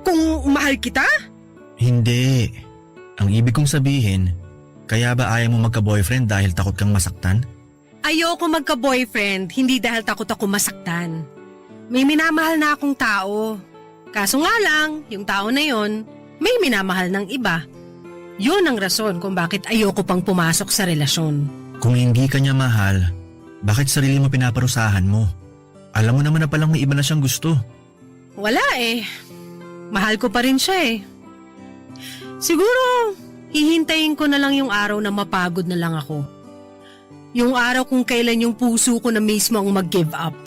Kung mahal kita? Hindi. Ang ibig kong sabihin, kaya ba ayaw mo magka-boyfriend dahil takot kang masaktan? Ayoko magka-boyfriend, hindi dahil takot ako masaktan. May minamahal na akong tao. Kaso nga lang, yung tao na yon, may minamahal ng iba. Yun ang rason kung bakit ayoko pang pumasok sa relasyon. Kung hindi ka niya mahal, bakit sarili mo pinaparusahan mo? Alam mo naman na palang may iba na siyang gusto. Wala eh. Mahal ko pa rin siya eh. Siguro, hihintayin ko na lang yung araw na mapagod na lang ako. Yung araw kung kailan yung puso ko na mismo ang mag-give up.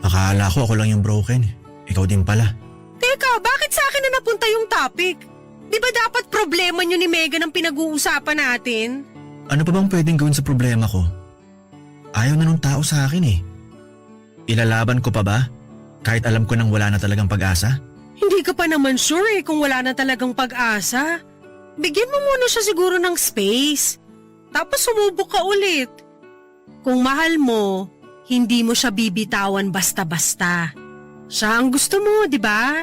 Akala ko ako lang yung broken. Ikaw din pala. Teka, bakit sa akin na napunta yung topic? Di ba dapat problema nyo ni Megan ang pinag-uusapan natin? Ano pa bang pwedeng gawin sa problema ko? Ayaw na nung tao sa akin eh. Ilalaban ko pa ba? Kahit alam ko nang wala na talagang pag-asa? Hindi ka pa naman sure eh kung wala na talagang pag-asa. Bigyan mo muna siya siguro ng space. Tapos sumubok ka ulit. Kung mahal mo, hindi mo siya bibitawan basta-basta. Siya ang gusto mo, di ba?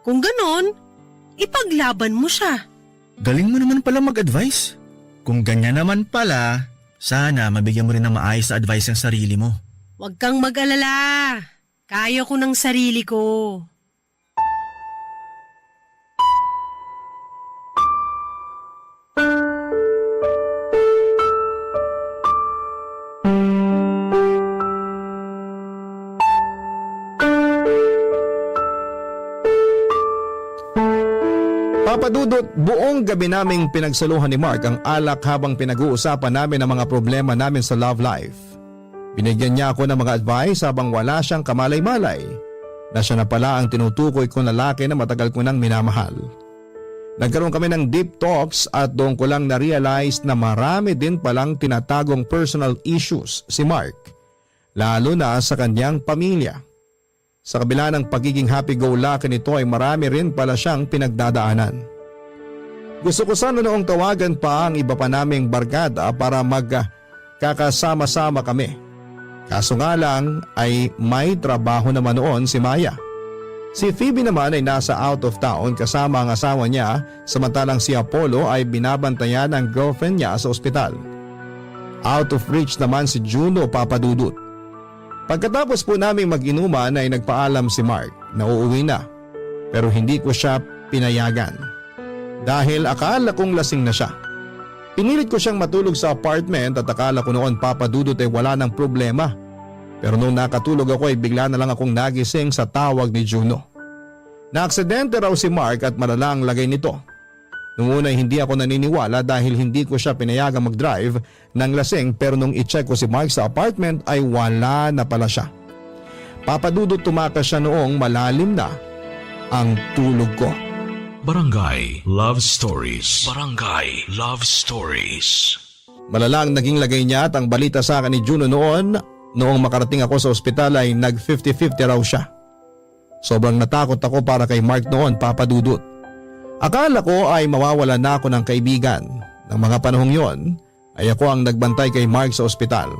Kung ganon, ipaglaban mo siya. Galing mo naman pala mag-advise. Kung ganyan naman pala, sana mabigyan mo rin ng maayos na advice ang sarili mo. Huwag kang mag-alala. Kaya ko ng sarili ko. Papadudot, buong gabi naming pinagsaluhan ni Mark ang alak habang pinag-uusapan namin ang mga problema namin sa love life. Binigyan niya ako ng mga advice habang wala siyang kamalay-malay na siya na pala ang tinutukoy kong lalaki na matagal ko nang minamahal. Nagkaroon kami ng deep talks at doon ko lang na-realize na marami din palang tinatagong personal issues si Mark, lalo na sa kanyang pamilya. Sa kabila ng pagiging happy-go-lucky nito ay marami rin pala siyang pinagdadaanan. Gusto ko sana noong tawagan pa ang iba pa naming barkada para magkakasama-sama kami. Kaso nga lang ay may trabaho naman noon si Maya. Si Phoebe naman ay nasa out of town kasama ang asawa niya, samantalang si Apollo ay binabantayan ng girlfriend niya sa ospital. Out of reach naman si Juno, Papadudut. Pagkatapos po naming mag-inuman ay nagpaalam si Mark na uuwi na, pero hindi ko siya pinayagan dahil akala kong lasing na siya. Pinilit ko siyang matulog sa apartment at akala ko noon, Papadudut, ay wala ng problema. Pero nung nakatulog ako ay bigla na lang akong nagising sa tawag ni Juno. Naaksidente raw si Mark at malala ang lagay nito. Noong una hindi ako naniniwala dahil hindi ko siya pinayagang mag-drive ng lasing, pero nung i-check ko si Mark sa apartment ay wala na pala siya. Papadudot, tumakas siya noong malalim na ang tulog ko. Barangay Love Stories. Barangay Love Stories. Malalang naging lagay niya at ang balita sa akin ni Juno noong makarating ako sa ospital ay nag 50-50 raw siya. Sobrang natakot ako para kay Mark noon, Papadudut. Akala ko ay mawawala na ako ng kaibigan. Nang mga panahong yon ay ako ang nagbantay kay Mark sa ospital.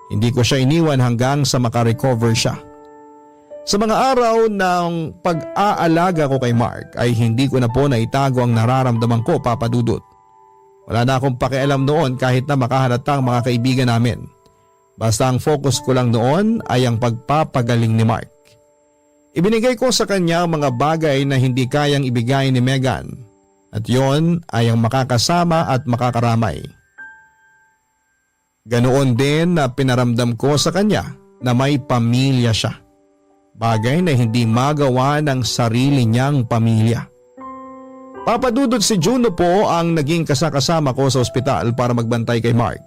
Hindi ko siya iniwan hanggang sa makarecover siya. Sa mga araw ng pag-aalaga ko kay Mark ay hindi ko na po naitago ang nararamdaman ko, Papadudut. Wala na akong pakialam noon kahit na makahalatang mga kaibigan namin. Basta ang focus ko lang noon ay ang pagpapagaling ni Mark. Ibinigay ko sa kanya ang mga bagay na hindi kayang ibigay ni Megan, at yon ay ang makakasama at makakaramay. Ganoon din na pinaramdam ko sa kanya na may pamilya siya. Bagay na hindi magawa ng sarili niyang pamilya. Papadudot, si Juno po ang naging kasakasama ko sa ospital para magbantay kay Mark.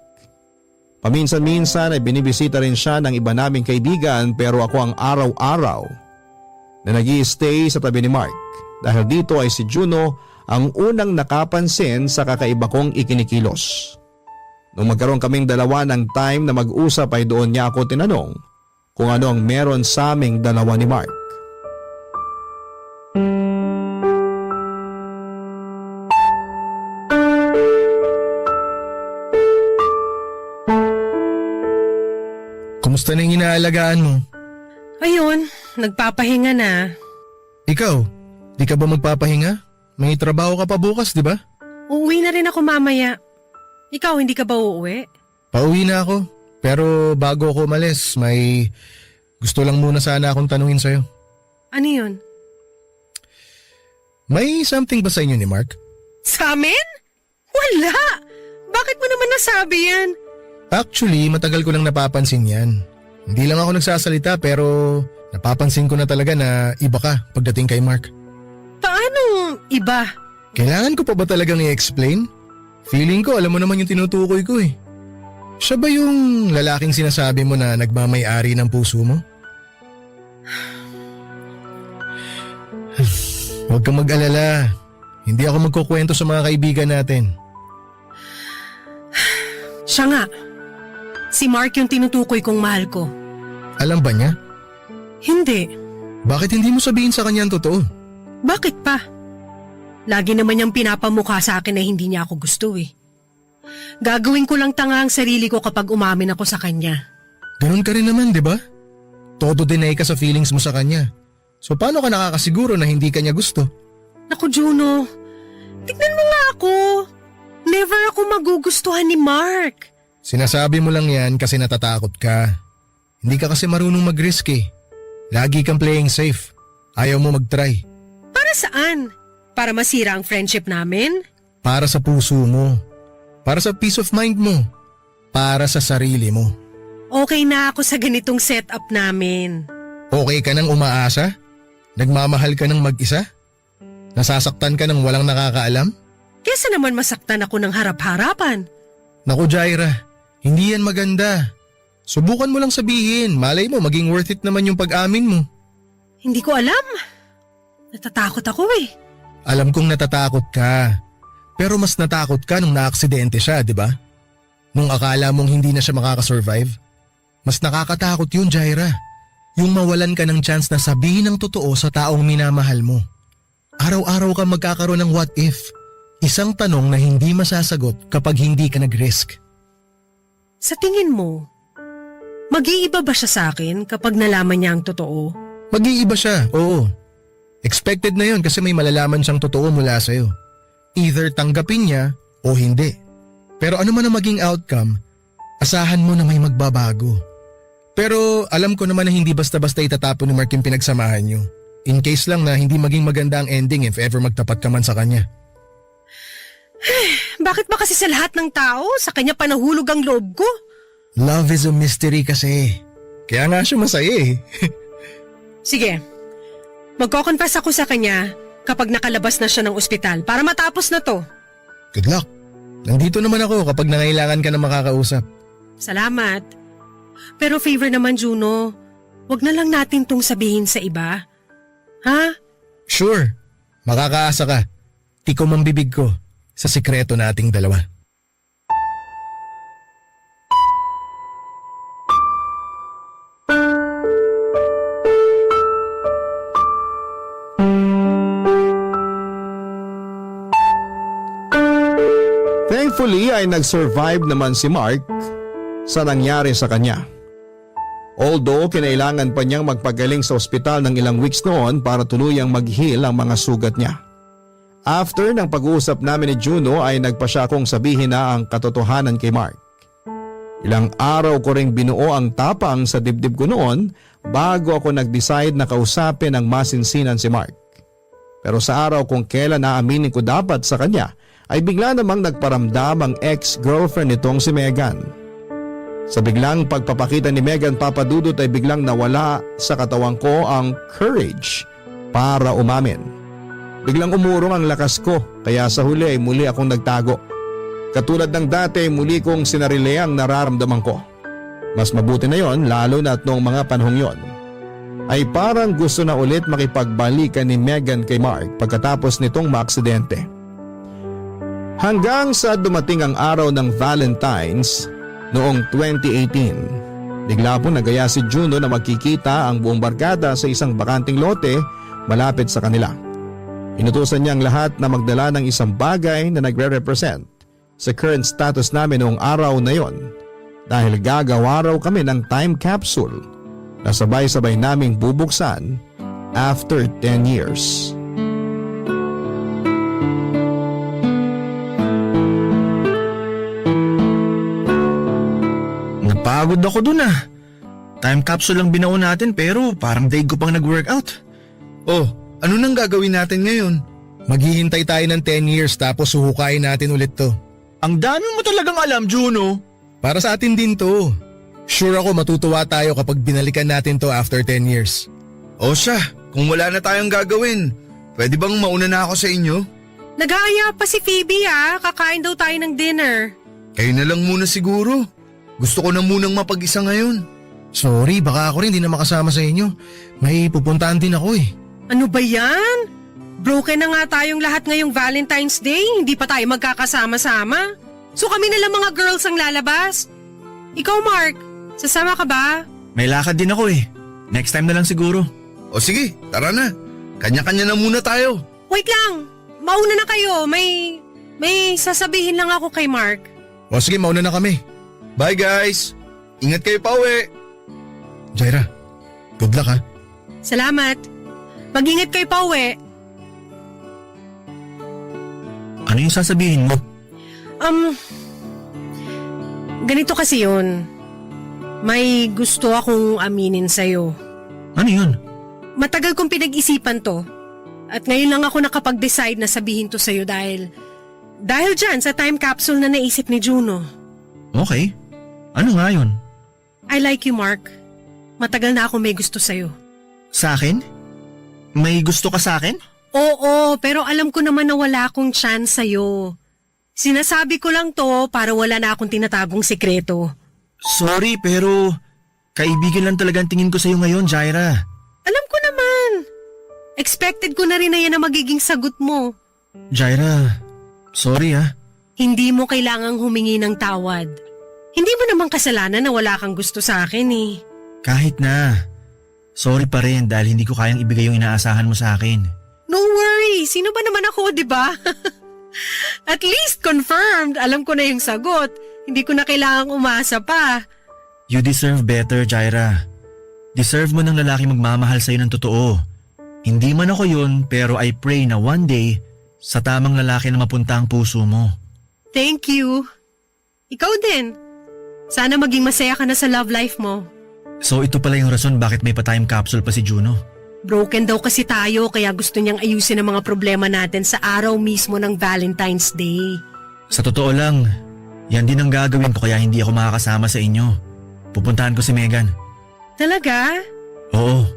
Paminsan-minsan ay binibisita rin siya ng iba naming kaibigan, pero ako ang araw-araw na nag-i-stay sa tabi ni Mark dahil dito ay si Juno ang unang nakapansin sa kakaiba kong ikinikilos. Nung magkaroon kaming dalawa ng time na mag-usap ay doon niya ako tinanong kung ano ang meron sa aming dalawa ni Mark. Kumusta na yung inaalagaan mo? Ayun, nagpapahinga na. Ikaw, di ka ba magpapahinga? May trabaho ka pa bukas, di ba? Uuwi na rin ako mamaya. Ikaw, hindi ka ba uuwi? Pauwi na ako. Pero bago ako umalis, may gusto lang muna sana akong tanungin sa'yo. Ano yun? May something ba sa inyo ni Mark? Sa amin? Wala! Bakit mo naman nasabi yan? Actually, matagal ko lang napapansin yan. Hindi lang ako nagsasalita pero napapansin ko na talaga na iba ka pagdating kay Mark. Paano iba? Kailangan ko pa ba talagang i-explain? Feeling ko alam mo naman yung tinutukoy ko eh. Siya ba yung lalaking sinasabi mo na nagmamay-ari ng puso mo? Huwag kang mag-alala. Hindi ako magkukwento sa mga kaibigan natin. Siya nga. Si Mark yung tinutukoy kong mahal ko. Alam ba niya? Hindi. Bakit hindi mo sabihin sa kanya ang totoo? Bakit pa? Lagi naman niyang pinapamukha sa akin na hindi niya ako gusto eh. Gagawin ko lang tanga ang sarili ko kapag umamin ako sa kanya. Ganun ka rin naman, di ba? Todo deny ka sa feelings mo sa kanya. So paano ka nakakasiguro na hindi ka niya gusto? Naku Juno, tignan mo nga ako. Never ako magugustuhan ni Mark. Sinasabi mo lang yan kasi natatakot ka. Hindi ka kasi marunong mag-risk eh. Lagi kang playing safe. Ayaw mo mag-try. Para saan? Para masira ang friendship namin? Para sa puso mo. Para sa peace of mind mo. Para sa sarili mo. Okay na ako sa ganitong setup namin. Okay ka nang umaasa? Nagmamahal ka ng mag-isa? Nasasaktan ka ng walang nakakaalam? Kesa naman masaktan ako ng harap-harapan. Naku Jaira, hindi yan maganda. Subukan mo lang sabihin, malay mo maging worth it naman yung pag-amin mo. Hindi ko alam. Natatakot ako eh. Alam kong natatakot ka. Pero mas natakot ka nung naaksidente siya, di ba? Nung akala mong hindi na siya makakasurvive. Mas nakakatakot yun, Jaira. Yung mawalan ka ng chance na sabihin ang totoo sa taong minamahal mo. Araw-araw ka magkakaroon ng what if. Isang tanong na hindi masasagot kapag hindi ka nag-risk. Sa tingin mo, mag-iiba ba siya sa akin kapag nalaman niya ang totoo? Mag-iiba siya, oo. Expected na yun kasi may malalaman siyang totoo mula sa'yo. Either tanggapin niya o hindi. Pero ano man ang maging outcome, asahan mo na may magbabago. Pero alam ko naman na hindi basta-basta itatapon ni Mark yung pinagsamahan niyo. In case lang na hindi maging maganda ang ending if ever magtapat ka man sa kanya. Bakit ba kasi sa lahat ng tao, sa kanya pa nahulog ang loob ko? Love is a mystery kasi. Kaya nga siya masaya eh. Sige, magko-confess ako sa kanya kapag nakalabas na siya ng ospital para matapos na to. Good luck. Nandito naman ako kapag nangailangan ka na makakausap. Salamat. Pero favor naman Juno, wag na lang natin tong sabihin sa iba. Ha? Sure. Makakaasa ka. Tikom ang bibig ko sa sikreto nating dalawa. Thankfully ay nag-survive naman si Mark sa nangyari sa kanya. Although kinailangan pa niyang magpagaling sa ospital ng ilang weeks noon para tuluyang mag-heal ang mga sugat niya. After ng pag-uusap namin ni Juno ay nagpa siya akong sabihin na ang katotohanan kay Mark. Ilang araw ko ring binuo ang tapang sa dibdib ko noon bago ako nag-decide na kausapin ang masinsinan si Mark. Pero sa araw kung kailan naaminin ko dapat sa kanya ay bigla namang nagparamdam ang ex-girlfriend nitong si Megan. Sa biglang pagpapakita ni Megan Papadudot ay biglang nawala sa katawan ko ang courage para umamin. Biglang umurong ang lakas ko kaya sa huli ay muli akong nagtago. Katulad ng dati muli kong sinarile ang nararamdaman ko. Mas mabuti na yon lalo na at noong mga panahong yon. Ay parang gusto na ulit makipagbalikan ni Megan kay Mark pagkatapos nitong maaksidente. Hanggang sa dumating ang araw ng Valentine's noong 2018. Bigla po nagaya si Juno na magkikita ang buong barkada sa isang bakanting lote malapit sa kanila. Inutusan niya ang lahat na magdala ng isang bagay na nagre-represent sa current status namin noong araw na yon dahil gagawa raw kami ng time capsule na sabay-sabay naming bubuksan after 10 years. Napagod ako dun ah. Time capsule lang binuo natin pero parang daig ko pang nag-workout. Oh, ano nang gagawin natin ngayon? Maghihintay tayo ng 10 years tapos suhukayin natin ulit to. Ang dami mo talagang alam, Juno. Para sa atin din to. Sure ako matutuwa tayo kapag binalikan natin to after 10 years. O siya, kung wala na tayong gagawin, pwede bang mauna na ako sa inyo? Nag-aaya pa si Phoebe kakain daw tayo ng dinner. Kayo na lang muna siguro. Gusto ko na munang mapag-isa ngayon. Sorry, baka ako rin di na makasama sa inyo. May pupuntahan din ako eh. Ano ba yan? Broken na nga tayong lahat ngayong Valentine's Day, hindi pa tayo magkakasama-sama. So kami na lang mga girls ang lalabas. Ikaw Mark, sasama ka ba? May lakad din ako eh. Next time na lang siguro. O sige, tara na. Kanya-kanya na muna tayo. Wait lang, mauna na kayo. May sasabihin lang ako kay Mark. O sige, mauna na kami. Bye guys. Ingat kayo pa uwi. Jaira, good luck ha. Salamat. Mag-ingat kayo pa uwi. Ano yung sasabihin mo? Ganito kasi yun. May gusto akong aminin sa'yo. Ano yun? Matagal kong pinag-isipan to. At ngayon lang ako nakapag-decide na sabihin to sa'yo dahil dyan sa time capsule na naisip ni Juno. Okay. Ano nga yun? I like you, Mark. Matagal na ako may gusto sa'yo. Sa akin? May gusto ka sa akin? Oo, pero alam ko naman na wala akong chance sa'yo. Sinasabi ko lang to para wala na akong tinatagong sekreto. Sorry pero kaibigan lang talaga ang tingin ko sa'yo ngayon, Jaira. Alam ko naman. Expected ko na rin na yan ang magiging sagot mo. Jaira, sorry ah. Hindi mo kailangang humingi ng tawad. Hindi mo naman kasalanan na wala kang gusto sa akin eh. Kahit na. Sorry pa rin dahil hindi ko kayang ibigay yung inaasahan mo sa akin. No worry, sino ba naman ako, di ba? At least confirmed, alam ko na yung sagot. Hindi ko na kailangang umasa pa. You deserve better, Jaira. Deserve mo ng lalaki magmamahal sa'yo ng totoo. Hindi man ako yun, pero I pray na one day, sa tamang lalaki na mapunta ang puso mo. Thank you. Ikaw din. Sana maging masaya ka na sa love life mo. So ito pala yung rason bakit may pa-time capsule pa si Juno. Broken daw kasi tayo kaya gusto niyang ayusin ang mga problema natin sa araw mismo ng Valentine's Day. Sa totoo lang, yan din ang gagawin ko kaya hindi ako makakasama sa inyo. Pupuntahan ko si Megan. Talaga? Oo.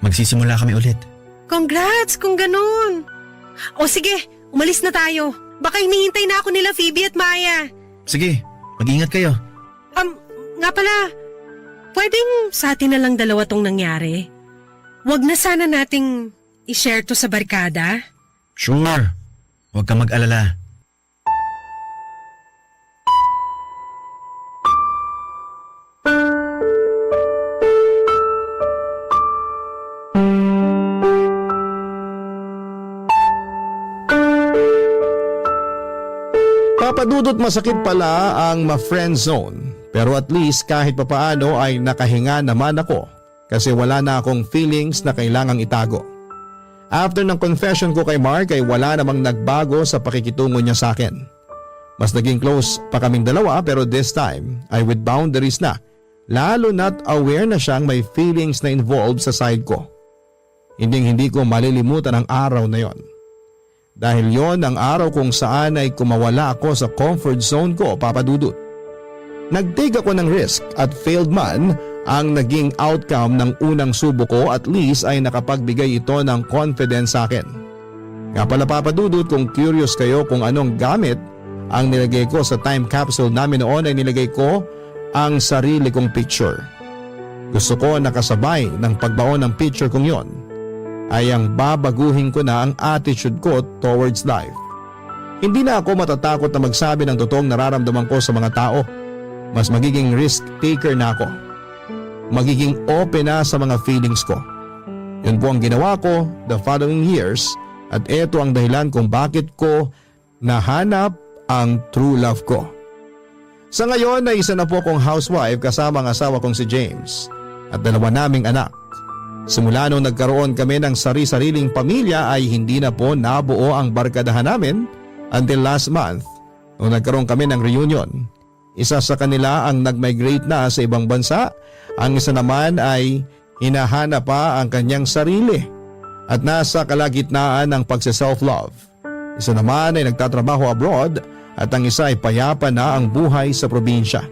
Magsisimula kami ulit. Congrats kung ganun. O sige, umalis na tayo. Baka hinihintay na ako nila Phoebe at Maya. Sige, mag-ingat kayo. Nga pala, pwedeng sa atin na lang dalawa tong nangyari? Wag na sana nating i-share to sa barkada? Sure. Huwag kang mag-alala. Papadudot masakit pala ang ma-friend zone. Pero at least kahit papaano ay nakahinga naman ako kasi wala na akong feelings na kailangang itago. After ng confession ko kay Mark ay wala namang nagbago sa pakikitungo niya sa akin. Mas naging close pa kaming dalawa pero this time ay with boundaries na. Lalo na't aware na siyang may feelings na involved sa side ko. Hindi ko malilimutan ang araw na yon. Dahil yon ang araw kung saan ay kumawala ako sa comfort zone ko, papadudot. Nag-take ako ng risk at failed man ang naging outcome ng unang subo ko, at least ay nakapagbigay ito ng confidence sa akin. Nga pala papadudot, kung curious kayo kung anong gamit ang nilagay ko sa time capsule namin noon ay nilagay ko ang sarili kong picture. Gusto ko nakasabay ng pagbaon ng picture kong yon ay ang babaguhin ko na ang attitude ko towards life. Hindi na ako matatakot na magsabi ng totoong nararamdaman ko sa mga tao. Mas magiging risk taker na ako. Magiging open na sa mga feelings ko. Yun po ang ginawa ko the following years at ito ang dahilan kung bakit ko nahanap ang true love ko. Sa ngayon ay isa na po akong housewife kasama ang asawa kong si James at dalawa naming anak. Simula nung nagkaroon kami ng sari-sariling pamilya ay hindi na po nabuo ang barkadahan namin until last month nung nagkaroon kami ng reunion. Isa sa kanila ang nag-migrate na sa ibang bansa. Ang isa naman ay hinahanap pa ang kanyang sarili at nasa kalagitnaan ng pagse-self-love. Isa naman ay nagtatrabaho abroad at ang isa ay payapa na ang buhay sa probinsya.